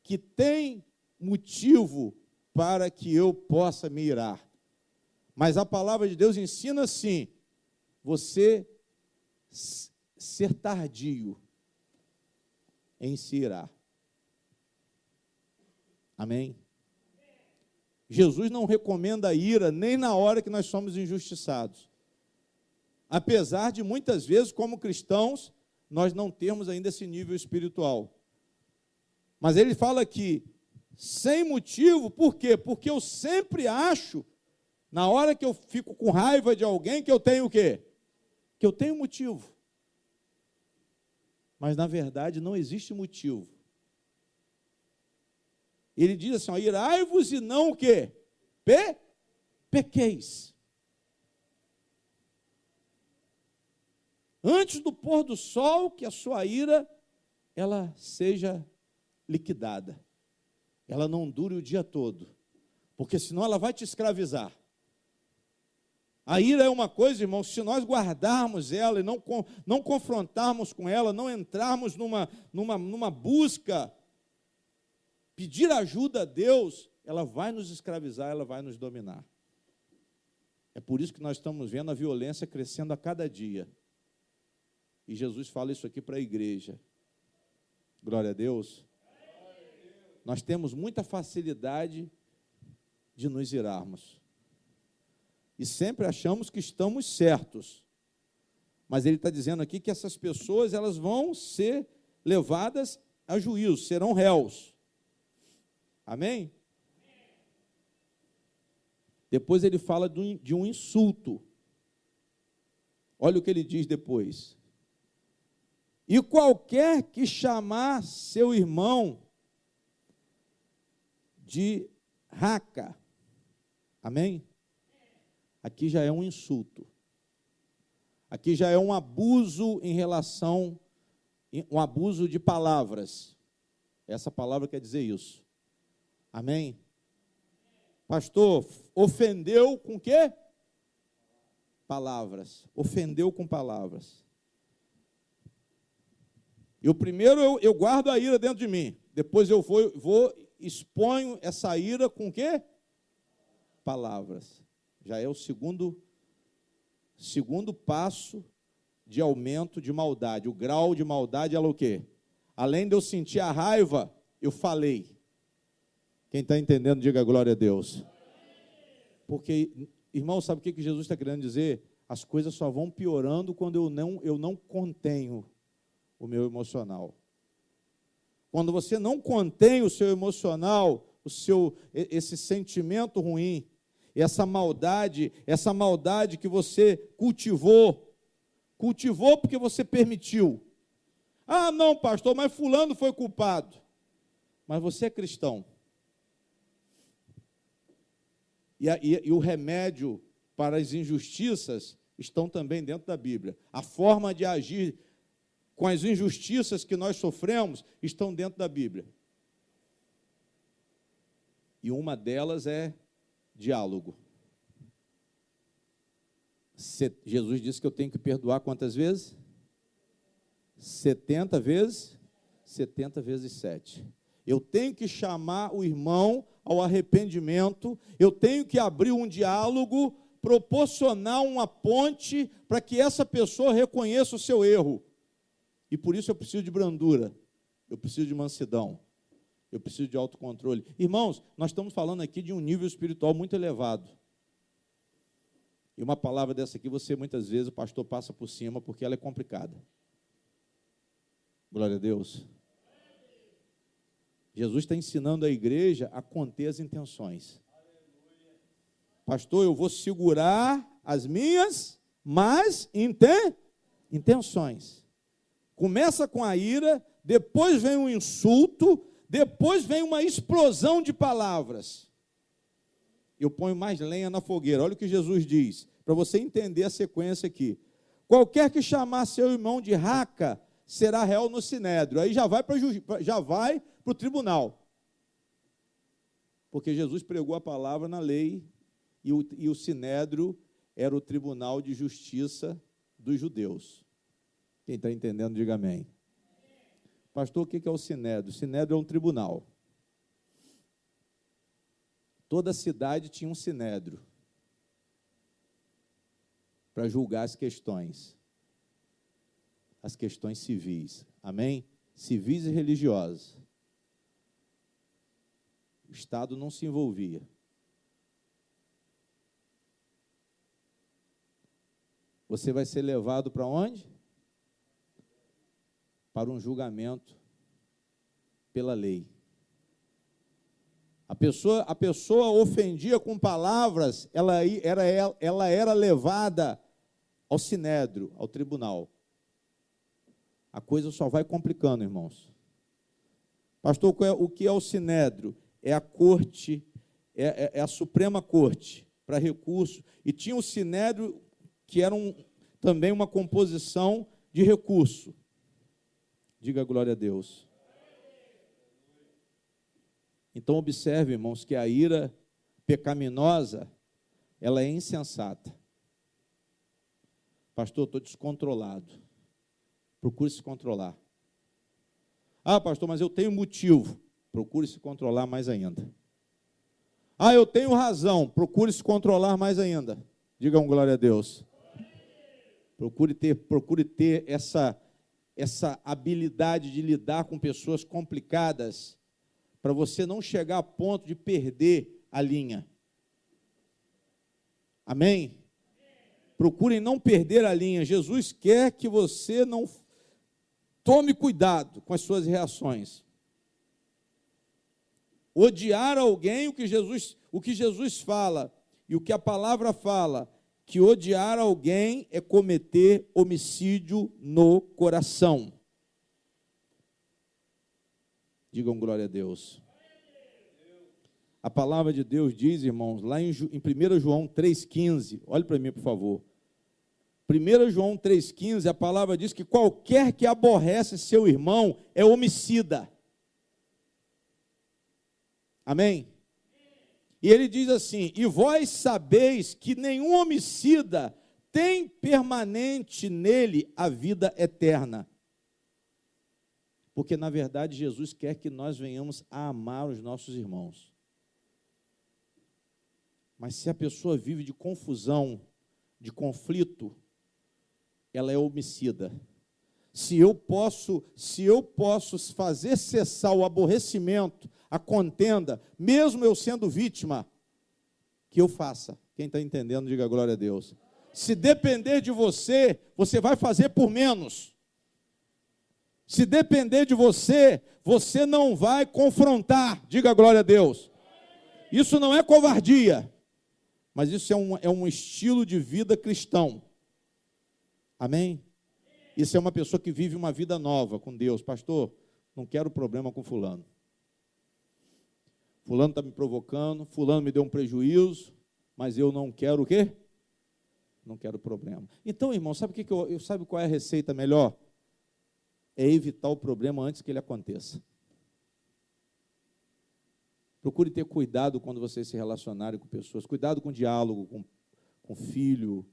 que tem motivo para que eu possa me irar. Mas a palavra de Deus ensina assim, você ser tardio em se irar. Amém? Jesus não recomenda a ira nem na hora que nós somos injustiçados. Apesar de muitas vezes, como cristãos, nós não termos ainda esse nível espiritual. Mas ele fala aqui, sem motivo, por quê? Porque eu sempre acho, na hora que eu fico com raiva de alguém, que eu tenho o quê? Que eu tenho motivo. Mas, na verdade, não existe motivo. Ele diz assim, ó, irai-vos e não o quê? Pequeis. Antes do pôr do sol, que a sua ira, ela seja liquidada. Ela não dure o dia todo. Porque senão ela vai te escravizar. A ira é uma coisa, irmão, se nós guardarmos ela e não confrontarmos com ela, não entrarmos numa busca, pedir ajuda a Deus, ela vai nos escravizar, ela vai nos dominar. É por isso que nós estamos vendo a violência crescendo a cada dia. E Jesus fala isso aqui para a igreja. Glória a Deus. Nós temos muita facilidade de nos irarmos. E sempre achamos que estamos certos. Mas ele está dizendo aqui que essas pessoas, elas vão ser levadas a juízo, serão réus. Amém? Depois ele fala de um insulto. Olha o que ele diz depois. E qualquer que chamar seu irmão de raca, amém? Aqui já é um insulto. Aqui já é um abuso em relação, um abuso de palavras. Essa palavra quer dizer isso. Amém? Pastor, ofendeu com quê? Palavras. Ofendeu com palavras. Eu primeiro eu guardo a ira dentro de mim. Depois eu vou exponho essa ira com quê? Palavras. Já é o segundo passo de aumento de maldade. O grau de maldade é o quê? Além de eu sentir a raiva, eu falei. Quem está entendendo, diga glória a Deus. Porque, irmão, sabe o que Jesus está querendo dizer? As coisas só vão piorando quando eu não contenho o meu emocional. Quando você não contém o seu emocional, esse sentimento ruim, essa maldade que você cultivou porque você permitiu. Ah, não, pastor, mas fulano foi culpado. Mas você é cristão. E o remédio para as injustiças estão também dentro da Bíblia. A forma de agir com as injustiças que nós sofremos estão dentro da Bíblia. E uma delas é diálogo. Jesus disse que eu tenho que perdoar quantas vezes? 70 vezes? 70 vezes 7. Eu tenho que chamar o irmão ao arrependimento, eu tenho que abrir um diálogo, proporcionar uma ponte para que essa pessoa reconheça o seu erro. E por isso eu preciso de brandura, eu preciso de mansidão, eu preciso de autocontrole. Irmãos, nós estamos falando aqui de um nível espiritual muito elevado. E uma palavra dessa aqui, muitas vezes, o pastor passa por cima, porque ela é complicada. Glória a Deus. Jesus está ensinando a igreja a conter as intenções. Pastor, eu vou segurar as minhas más intenções. Começa com a ira, depois vem um insulto, depois vem uma explosão de palavras. Eu ponho mais lenha na fogueira. Olha o que Jesus diz, para você entender a sequência aqui. Qualquer que chamar seu irmão de raca, será réu no sinédrio. Aí já vai para o tribunal. Porque Jesus pregou a palavra na lei, e o sinédrio era o tribunal de justiça dos judeus. Quem está entendendo, diga amém. Pastor, o que é o sinédrio? O sinédrio é um tribunal. Toda cidade tinha um sinédrio para julgar as questões civis, amém? Civis e religiosas. O Estado não se envolvia. Você vai ser levado para onde? Para um julgamento pela lei. A pessoa ofendia com palavras, ela era levada ao sinédrio, ao tribunal. A coisa só vai complicando, irmãos. Pastor, o que é o sinédrio? É a corte, é a Suprema Corte para recurso. E tinha o sinédrio, que era também uma composição de recurso. Diga glória a Deus. Então, observe, irmãos, que a ira pecaminosa, ela é insensata. Pastor, estou descontrolado. Procure se controlar. Ah, pastor, mas eu tenho motivo. Procure se controlar mais ainda. Ah, eu tenho razão. Procure se controlar mais ainda. Digam glória a Deus. Procure ter essa habilidade de lidar com pessoas complicadas, para você não chegar a ponto de perder a linha. Amém? Procurem não perder a linha. Jesus quer que você não tome cuidado com as suas reações. Odiar alguém, o que Jesus fala, e o que a palavra fala, que odiar alguém é cometer homicídio no coração. Digam glória a Deus. A palavra de Deus diz, irmãos, lá em 1 João 3,15, olhe para mim, por favor. 1 João 3,15, a palavra diz que qualquer que aborrece seu irmão é homicida. Amém? E ele diz assim: e vós sabeis que nenhum homicida tem permanente nele a vida eterna. Porque, na verdade, Jesus quer que nós venhamos a amar os nossos irmãos. Mas se a pessoa vive de confusão, de conflito, ela é homicida. Se eu posso fazer cessar o aborrecimento, a contenda, mesmo eu sendo vítima, que eu faça. Quem está entendendo, diga glória a Deus. Se depender de você, você vai fazer por menos. Se depender de você, você não vai confrontar, diga glória a Deus. Isso não é covardia, mas isso é um estilo de vida cristão. Amém? Isso é uma pessoa que vive uma vida nova com Deus. Pastor, não quero problema com fulano. Fulano está me provocando, fulano me deu um prejuízo, mas eu não quero o quê? Não quero problema. Então, irmão, sabe qual é a receita melhor? É evitar o problema antes que ele aconteça. Procure ter cuidado quando vocês se relacionarem com pessoas. Cuidado com o diálogo, com filho,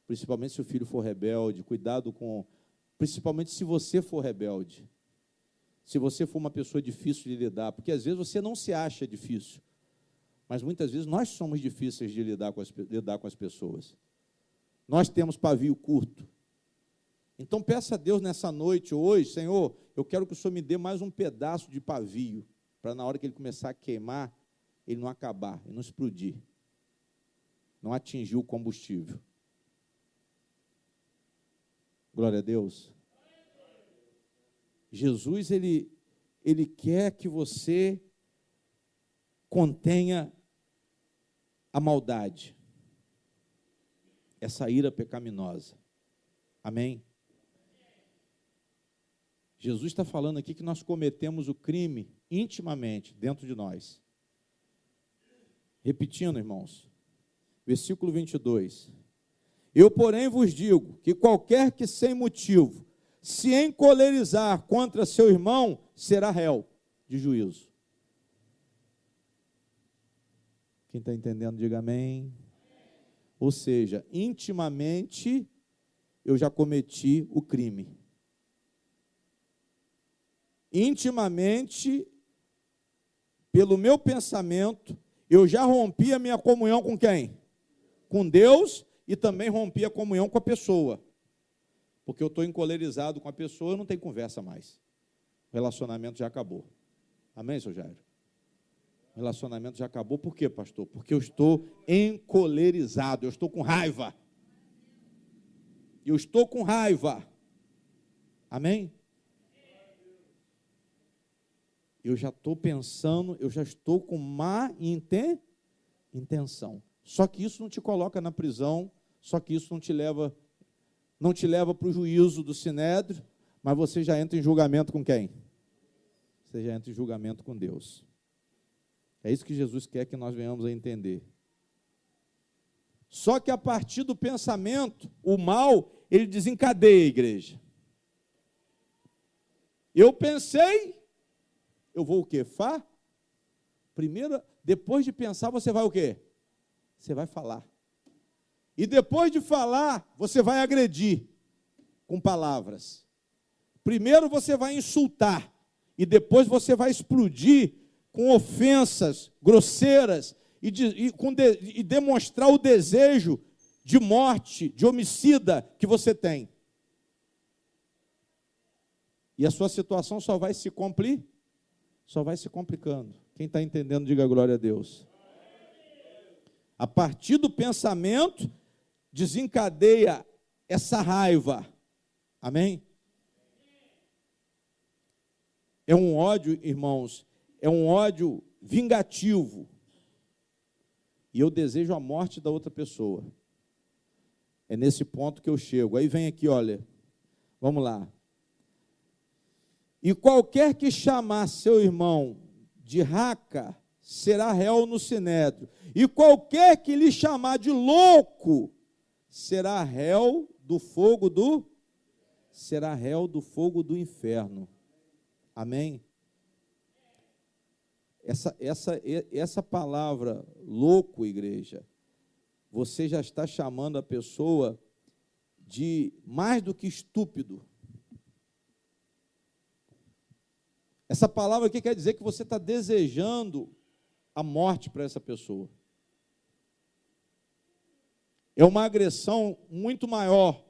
principalmente se o filho for rebelde. Cuidado principalmente se você for rebelde. se você for uma pessoa difícil de lidar, porque às vezes você não se acha difícil, mas muitas vezes nós somos difíceis de lidar com as pessoas. Nós temos pavio curto. Então peça a Deus nessa noite, hoje, Senhor, eu quero que o Senhor me dê mais um pedaço de pavio, para na hora que ele começar a queimar, ele não acabar, ele não explodir, não atingir o combustível. Glória a Deus. Jesus, ele quer que você contenha a maldade, essa ira pecaminosa. Amém? Jesus está falando aqui que nós cometemos o crime intimamente dentro de nós. Repetindo, irmãos, versículo 22. Eu, porém, vos digo que qualquer que sem motivo se encolerizar contra seu irmão, será réu de juízo. Quem está entendendo, diga amém. Ou seja, intimamente eu já cometi o crime. Intimamente, pelo meu pensamento, eu já rompi a minha comunhão com quem? Com Deus, e também rompi a comunhão com a pessoa. Porque eu estou encolerizado com a pessoa, eu não tenho conversa mais. O relacionamento já acabou. Amém, seu Jairo? O relacionamento já acabou, por quê, pastor? Porque eu estou encolerizado, eu estou com raiva. Eu estou com raiva. Amém? Eu já estou pensando, eu já estou com má intenção. Só que isso não te coloca na prisão, só que isso não te leva para o juízo do Sinédrio, mas você já entra em julgamento com quem? Você já entra em julgamento com Deus. É isso que Jesus quer que nós venhamos a entender. Só que a partir do pensamento, o mal, ele desencadeia a igreja. Eu pensei, eu vou o quê? Primeiro, depois de pensar, você vai o quê? Você vai falar. E depois de falar, você vai agredir com palavras. Primeiro você vai insultar, e depois você vai explodir com ofensas grosseiras e demonstrar o desejo de morte, de homicida que você tem. E a sua situação só vai se complicando. Quem está entendendo, diga glória a Deus. A partir do pensamento, desencadeia essa raiva. Amém? É um ódio, irmãos, é um ódio vingativo. E eu desejo a morte da outra pessoa. É nesse ponto que eu chego. Aí vem aqui, olha, vamos lá. E qualquer que chamar seu irmão de raca, será réu no sinédrio. E qualquer que lhe chamar de louco, será réu do fogo do inferno. Amém? Essa palavra louco, igreja, você já está chamando a pessoa de mais do que estúpido. Essa palavra aqui quer dizer que você está desejando a morte para essa pessoa. É uma agressão muito maior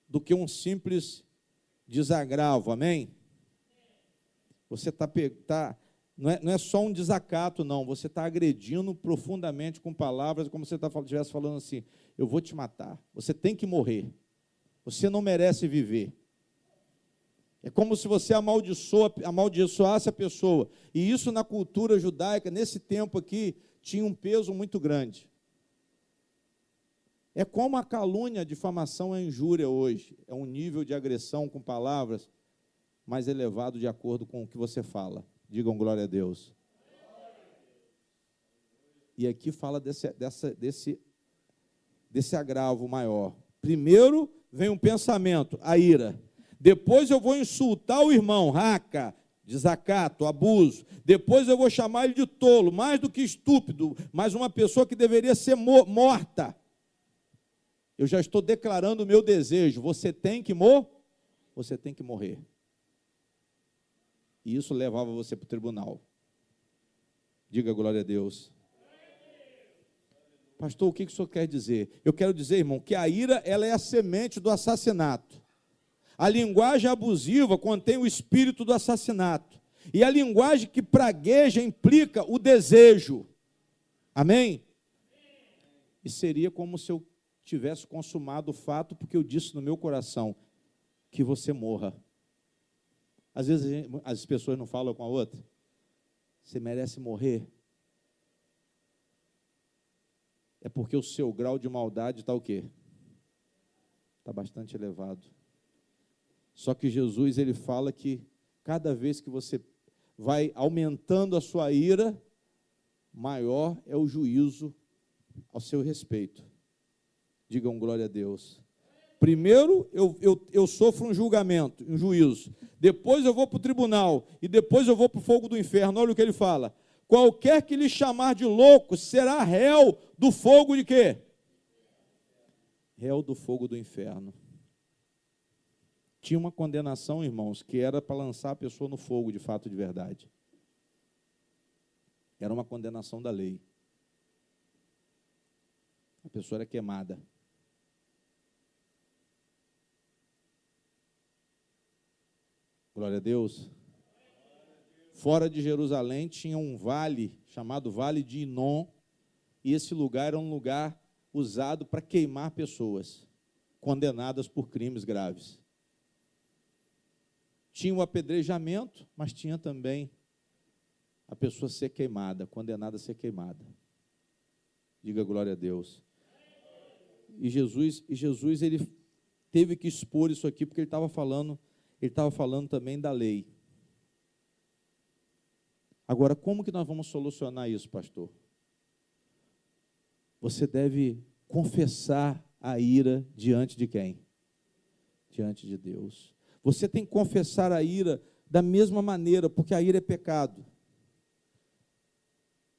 do que um simples desagravo, amém? Você não é só um desacato, não, você está agredindo profundamente com palavras, como se você estivesse falando assim, eu vou te matar, você tem que morrer, você não merece viver. É como se você amaldiçoasse a pessoa. E isso na cultura judaica, nesse tempo aqui, tinha um peso muito grande. É como a calúnia, a difamação, a injúria hoje. É um nível de agressão com palavras mais elevado de acordo com o que você fala. Digam glória a Deus. E aqui fala desse agravo maior. Primeiro vem um pensamento, a ira. Depois eu vou insultar o irmão, raca, desacato, abuso. Depois eu vou chamar ele de tolo, mais do que estúpido, mas uma pessoa que deveria ser morta. Eu já estou declarando o meu desejo. Você tem que morrer. E isso levava você para o tribunal. Diga glória a Deus. Pastor, o que o senhor quer dizer? Eu quero dizer, irmão, que a ira, ela é a semente do assassinato. A linguagem abusiva contém o espírito do assassinato. E a linguagem que pragueja implica o desejo. Amém? E seria como se eu tivesse consumado o fato, porque eu disse no meu coração que você morra. Às vezes as pessoas não falam com a outra. Você merece morrer. É porque o seu grau de maldade está o quê? Está bastante elevado. Só que Jesus, ele fala que cada vez que você vai aumentando a sua ira, maior é o juízo ao seu respeito. Digam glória a Deus. Primeiro eu sofro um julgamento, um juízo. Depois eu vou para o tribunal. E depois eu vou para o fogo do inferno. Olha o que ele fala. Qualquer que lhe chamar de louco será réu do fogo de quê? Réu do fogo do inferno. Tinha uma condenação, irmãos, que era para lançar a pessoa no fogo, de fato, de verdade. Era uma condenação da lei. A pessoa era queimada. Glória a Deus. Fora de Jerusalém tinha um vale, chamado Vale de Inom, e esse lugar era um lugar usado para queimar pessoas, condenadas por crimes graves. Tinha o apedrejamento, mas tinha também a pessoa ser queimada, condenada a ser queimada. Diga glória a Deus. E Jesus ele teve que expor isso aqui, porque ele estava falando também da lei. Agora, como que nós vamos solucionar isso, pastor? Você deve confessar a ira diante de quem? Diante de Deus. Você tem que confessar a ira da mesma maneira, porque a ira é pecado.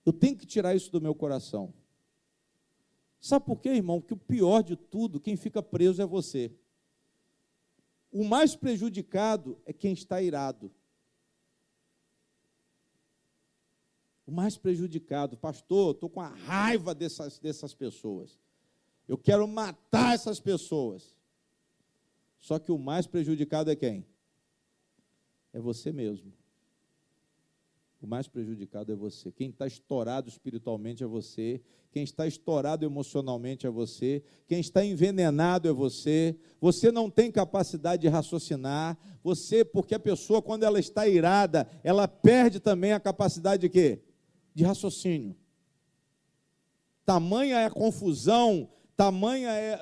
Eu tenho que tirar isso do meu coração. Sabe por quê, irmão? Porque o pior de tudo, quem fica preso é você. O mais prejudicado é quem está irado. O mais prejudicado, pastor, estou com a raiva dessas pessoas. Eu quero matar essas pessoas. Só que o mais prejudicado é quem? É você mesmo. O mais prejudicado é você. Quem está estourado espiritualmente é você. Quem está estourado emocionalmente é você. Quem está envenenado é você. Você não tem capacidade de raciocinar. Você, porque a pessoa, quando ela está irada, ela perde também a capacidade de quê? De raciocínio. Tamanha é a confusão, tamanha é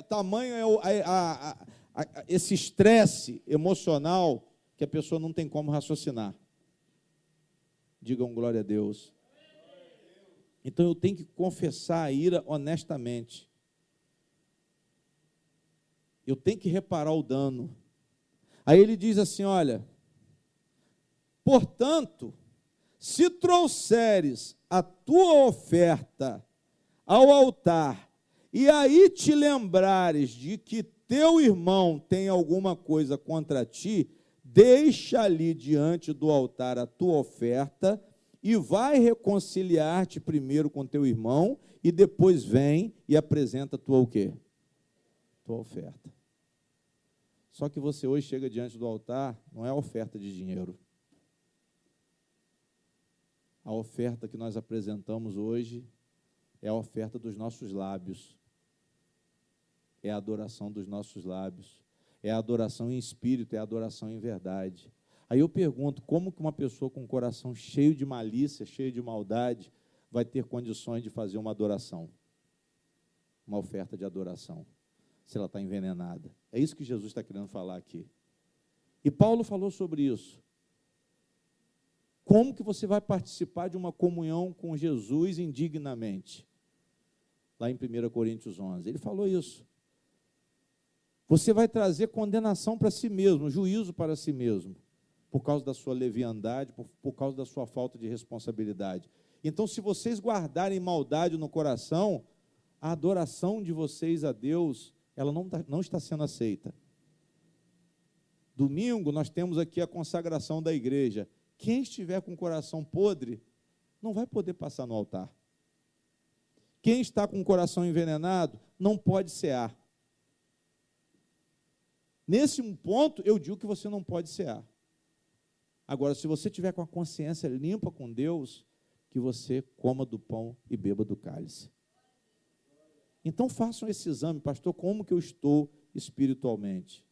esse estresse emocional que a pessoa não tem como raciocinar. Digam glória a Deus. Então eu tenho que confessar a ira honestamente. Eu tenho que reparar o dano. Aí ele diz assim, olha, portanto, se trouxeres a tua oferta ao altar, e aí te lembrares de que teu irmão tem alguma coisa contra ti, deixa ali diante do altar a tua oferta e vai reconciliar-te primeiro com teu irmão e depois vem e apresenta a tua o quê? Tua oferta. Só que você hoje chega diante do altar, não é a oferta de dinheiro. A oferta que nós apresentamos hoje é a oferta dos nossos lábios. É a adoração dos nossos lábios. É a adoração em espírito, é a adoração em verdade. Aí eu pergunto, como que uma pessoa com um coração cheio de malícia, cheio de maldade, vai ter condições de fazer uma adoração? Uma oferta de adoração, se ela está envenenada. É isso que Jesus está querendo falar aqui. E Paulo falou sobre isso. Como que você vai participar de uma comunhão com Jesus indignamente? Lá em 1 Coríntios 11, ele falou isso. Você vai trazer condenação para si mesmo, juízo para si mesmo, por causa da sua leviandade, por causa da sua falta de responsabilidade. Então, se vocês guardarem maldade no coração, a adoração de vocês a Deus, ela não está sendo aceita. Domingo, nós temos aqui a consagração da igreja. quem estiver com o coração podre, não vai poder passar no altar. Quem está com o coração envenenado, não pode cear. Nesse ponto, eu digo que você não pode cear. Agora, se você tiver com a consciência limpa com Deus, que você coma do pão e beba do cálice. Então, façam esse exame, pastor, como que eu estou espiritualmente?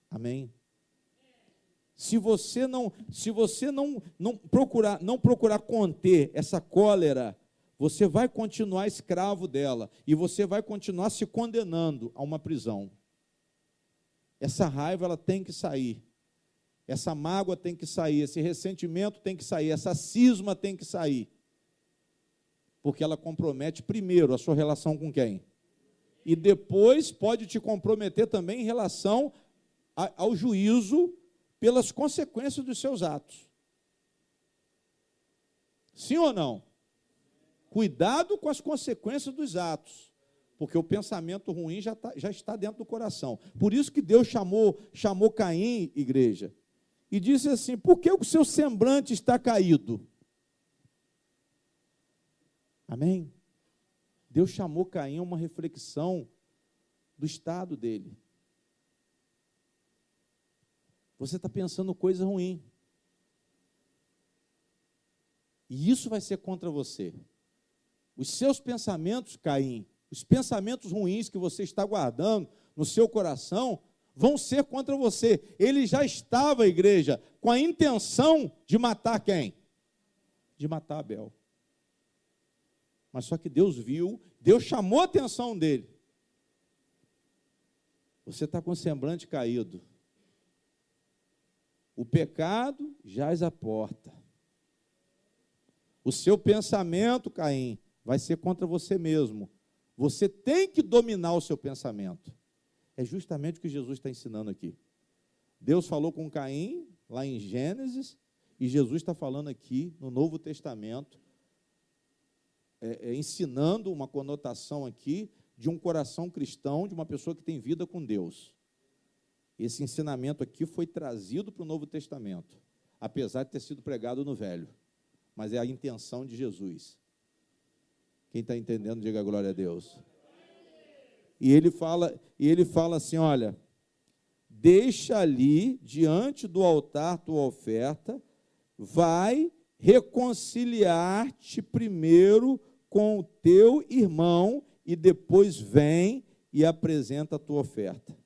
Amém? Se você não procurar conter essa cólera, você vai continuar escravo dela e você vai continuar se condenando a uma prisão. Essa raiva, ela tem que sair. Essa mágoa tem que sair, esse ressentimento tem que sair, essa cisma tem que sair. Porque ela compromete primeiro a sua relação com quem? E depois pode te comprometer também em relação ao juízo pelas consequências dos seus atos. Sim ou não? Cuidado com as consequências dos atos, porque o pensamento ruim já está dentro do coração. Por isso que Deus chamou Caim, igreja, e disse assim: por que o seu semblante está caído? Amém? Deus chamou Caim a uma reflexão do estado dele. Você está pensando coisa ruim. E isso vai ser contra você. Os seus pensamentos, Caim, os pensamentos ruins que você está guardando no seu coração, vão ser contra você. Ele já estava, igreja, com a intenção de matar quem? De matar Abel. Mas só que Deus viu, Deus chamou a atenção dele. Você está com o semblante caído. O pecado jaz à porta. O seu pensamento, Caim, vai ser contra você mesmo. Você tem que dominar o seu pensamento. É justamente o que Jesus está ensinando aqui. Deus falou com Caim, lá em Gênesis, e Jesus está falando aqui no Novo Testamento, ensinando uma conotação aqui de um coração cristão, de uma pessoa que tem vida com Deus. Esse ensinamento aqui foi trazido para o Novo Testamento, apesar de ter sido pregado no Velho, mas é a intenção de Jesus. Quem está entendendo, diga glória a Deus. E ele fala assim, olha, deixa ali, diante do altar, tua oferta, vai reconciliar-te primeiro com o teu irmão e depois vem e apresenta a tua oferta.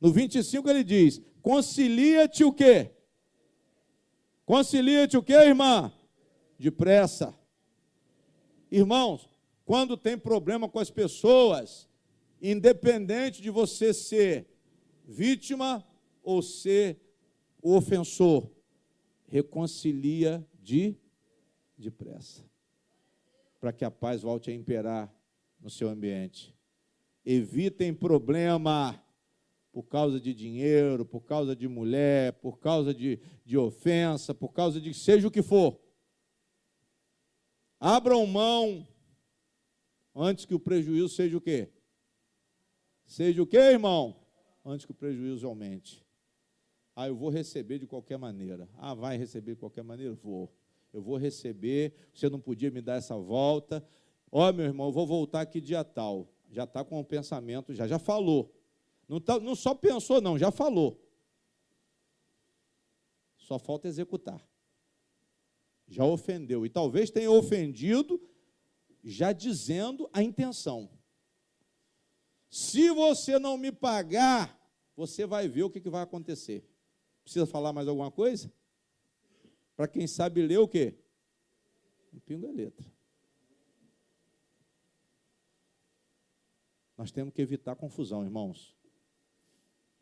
No 25 ele diz, concilia-te o quê? Concilia-te o quê, irmã? Depressa. Irmãos, quando tem problema com as pessoas, independente de você ser vítima ou ser o ofensor, reconcilia depressa, para que a paz volte a imperar no seu ambiente. Evitem problema por causa de dinheiro, por causa de mulher, por causa de ofensa, por causa de seja o que for. Abram mão antes que o prejuízo seja o quê? Seja o quê, irmão? Antes que o prejuízo aumente. Ah, eu vou receber de qualquer maneira. Ah, vai receber de qualquer maneira? Vou. Eu vou receber, você não podia me dar essa volta. Ó, meu irmão, eu vou voltar aqui dia tal. Já está com o pensamento, já falou. Não só pensou, não, já falou. Só falta executar. Já ofendeu. E talvez tenha ofendido já dizendo a intenção. Se você não me pagar, você vai ver o que vai acontecer. Precisa falar mais alguma coisa? Para quem sabe ler o quê? Um pingo é letra. Nós temos que evitar confusão, irmãos.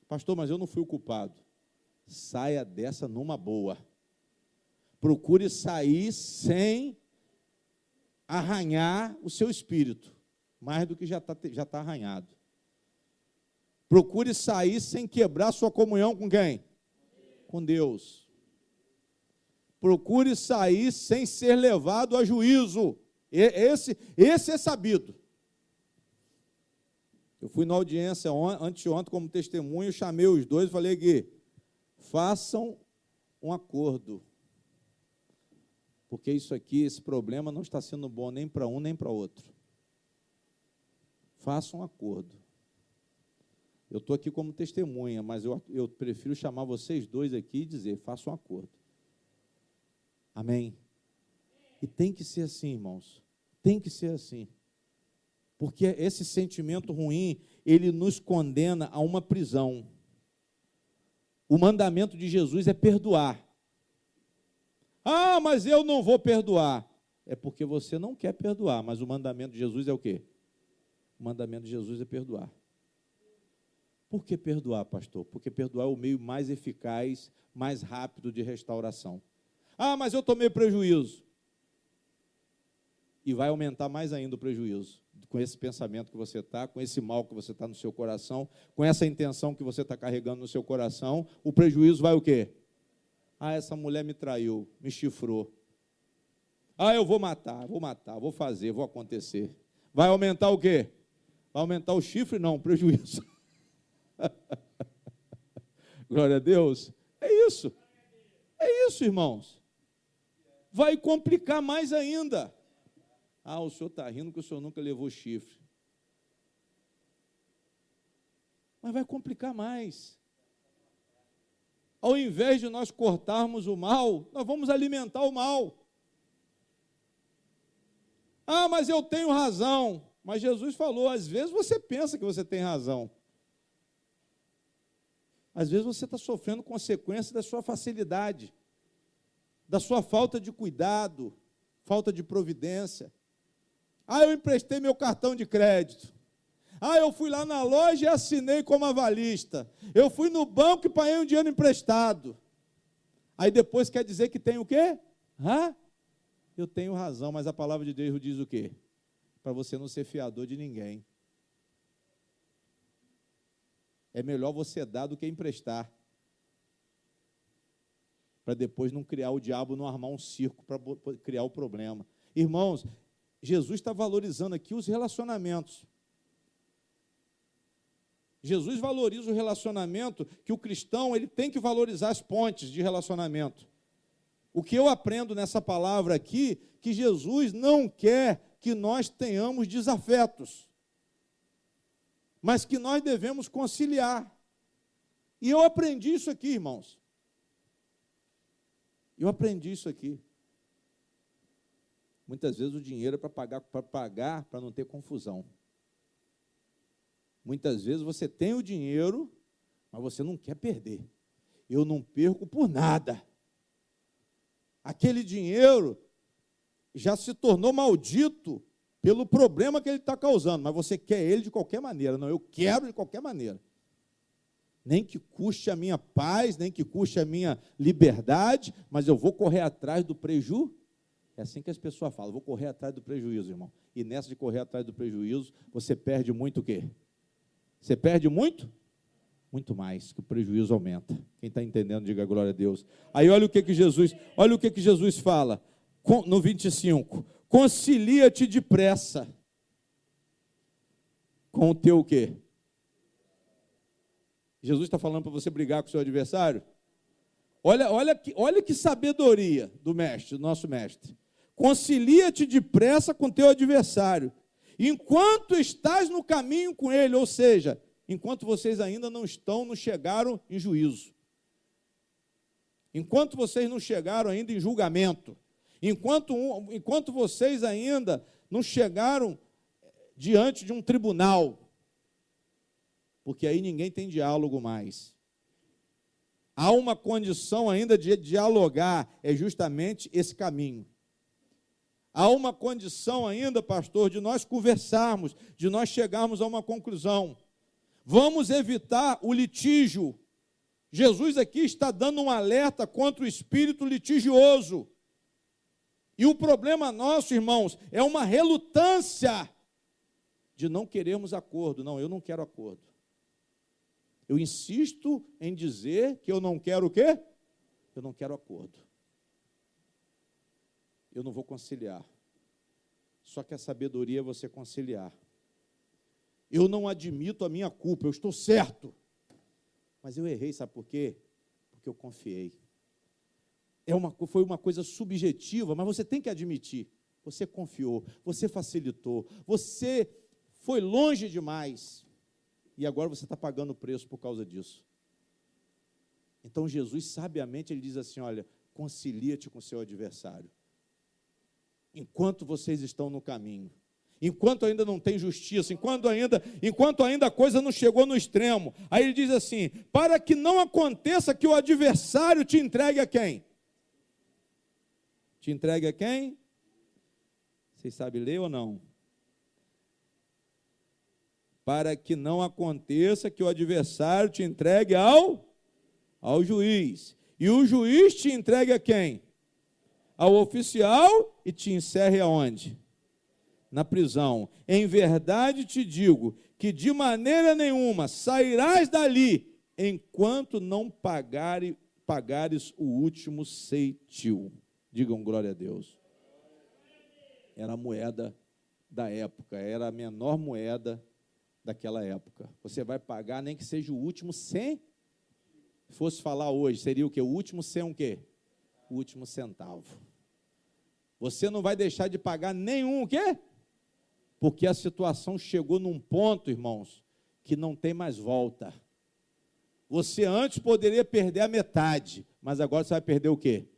Pastor, mas eu não fui o culpado. Saia dessa numa boa. Procure sair sem arranhar o seu espírito, mais do que já está arranhado. Procure sair sem quebrar sua comunhão com quem? Com Deus. Procure sair sem ser levado a juízo. Esse é sabido. Eu fui na audiência anteontem como testemunho, chamei os dois e falei, Gui, façam um acordo. Porque isso aqui, esse problema não está sendo bom nem para um nem para outro. Faça um acordo. Eu estou aqui como testemunha, mas eu prefiro chamar vocês dois aqui e dizer, faça um acordo. Amém? E tem que ser assim, irmãos. Tem que ser assim. Porque esse sentimento ruim, ele nos condena a uma prisão. O mandamento de Jesus é perdoar. Ah, mas eu não vou perdoar. É porque você não quer perdoar, mas o mandamento de Jesus é o quê? O mandamento de Jesus é perdoar. Por que perdoar, pastor? Porque perdoar é o meio mais eficaz, mais rápido de restauração. Ah, mas eu tomei prejuízo. E vai aumentar mais ainda o prejuízo. Com esse pensamento que você está, com esse mal que você está no seu coração, com essa intenção que você está carregando no seu coração, o prejuízo vai o quê? Ah, essa mulher me traiu, me chifrou. Ah, eu vou matar, vou fazer, vou acontecer. Vai aumentar o quê? Vai aumentar o chifre? Não, o prejuízo. Glória a Deus. É isso, irmãos. Vai complicar mais ainda. Ah, o senhor está rindo que o senhor nunca levou chifre. Mas vai complicar mais. Ao invés de nós cortarmos o mal, nós vamos alimentar o mal. Ah, mas eu tenho razão. Mas Jesus falou, às vezes você pensa que você tem razão. Às vezes você está sofrendo consequências da sua facilidade, da sua falta de cuidado, falta de providência. Ah, eu emprestei meu cartão de crédito. Ah, eu fui lá na loja e assinei como avalista. Eu fui no banco e paguei um dinheiro emprestado. Aí depois quer dizer que tem o quê? Eu tenho razão, mas a palavra de Deus diz o quê? Para você não ser fiador de ninguém. É melhor você dar do que emprestar. Para depois não criar o diabo, não armar um circo para criar o problema. Irmãos, Jesus está valorizando aqui os relacionamentos. Jesus valoriza o relacionamento, que o cristão ele tem que valorizar as pontes de relacionamento. O que eu aprendo nessa palavra aqui, que Jesus não quer que nós tenhamos desafetos, mas que nós devemos conciliar. E eu aprendi isso aqui, irmãos. Eu aprendi isso aqui. Muitas vezes o dinheiro é para pagar, para não ter confusão. Muitas vezes você tem o dinheiro, mas você não quer perder. Eu não perco por nada. Aquele dinheiro já se tornou maldito pelo problema que ele está causando, mas você quer ele de qualquer maneira. Não, eu quero de qualquer maneira. Nem que custe a minha paz, nem que custe a minha liberdade, mas eu vou correr atrás do prejuízo. É assim que as pessoas falam, vou correr atrás do prejuízo, irmão. E nessa de correr atrás do prejuízo, você perde muito o quê? Você perde muito? Muito mais, que o prejuízo aumenta. Quem está entendendo, diga glória a Deus. Aí olha o que Jesus fala, no 25. Concilia-te depressa com o teu o quê? Jesus está falando para você brigar com o seu adversário? Olha que sabedoria do mestre, do nosso mestre. Concilia-te depressa com teu adversário, enquanto estás no caminho com ele, ou seja, enquanto vocês ainda não chegaram em juízo, enquanto vocês não chegaram ainda em julgamento, enquanto vocês ainda não chegaram diante de um tribunal, porque aí ninguém tem diálogo mais. Há uma condição ainda de dialogar, é justamente esse caminho. Há uma condição ainda, pastor, de nós conversarmos, de nós chegarmos a uma conclusão. Vamos evitar o litígio. Jesus aqui está dando um alerta contra o espírito litigioso. E o problema nosso, irmãos, é uma relutância de não querermos acordo. Não, eu não quero acordo. Eu insisto em dizer que eu não quero o quê? Eu não quero acordo. Eu não vou conciliar. Só que a sabedoria é você conciliar. Eu não admito a minha culpa, eu estou certo. Mas eu errei, sabe por quê? Porque eu confiei. foi uma coisa subjetiva, mas você tem que admitir. Você confiou, você facilitou, você foi longe demais. E agora você está pagando o preço por causa disso. Então Jesus, sabiamente, ele diz assim, olha, concilia-te com o seu adversário. Enquanto vocês estão no caminho, enquanto ainda não tem justiça, enquanto ainda a coisa não chegou no extremo. Aí ele diz assim, para que não aconteça que o adversário te entregue a quem? Te entregue a quem? Vocês sabem ler ou não? Para que não aconteça que o adversário te entregue ao juiz. E o juiz te entregue a quem? Ao oficial e te encerre aonde? Na prisão. Em verdade te digo que de maneira nenhuma sairás dali enquanto não pagares o último ceitil. Digam glória a Deus. Era a moeda da época, era a menor moeda daquela época. Você vai pagar, nem que seja o último cem. Se fosse falar hoje, seria o quê? O último cem o quê? O último centavo. Você não vai deixar de pagar nenhum o quê? Porque a situação chegou num ponto, irmãos, que não tem mais volta. Você antes poderia perder a metade, mas agora você vai perder o quê?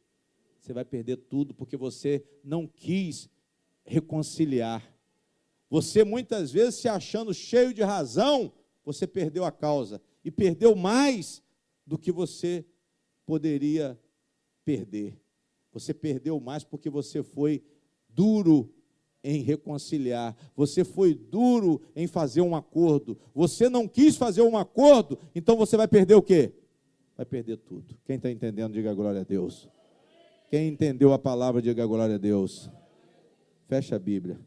Você vai perder tudo, porque você não quis reconciliar. Você muitas vezes, se achando cheio de razão, você perdeu a causa. E perdeu mais do que você poderia perder. Você perdeu mais porque você foi duro em reconciliar. Você foi duro em fazer um acordo. Você não quis fazer um acordo, então você vai perder o quê? Vai perder tudo. Quem está entendendo, diga glória a Deus. Quem entendeu a palavra, diga glória a Deus. Fecha a Bíblia.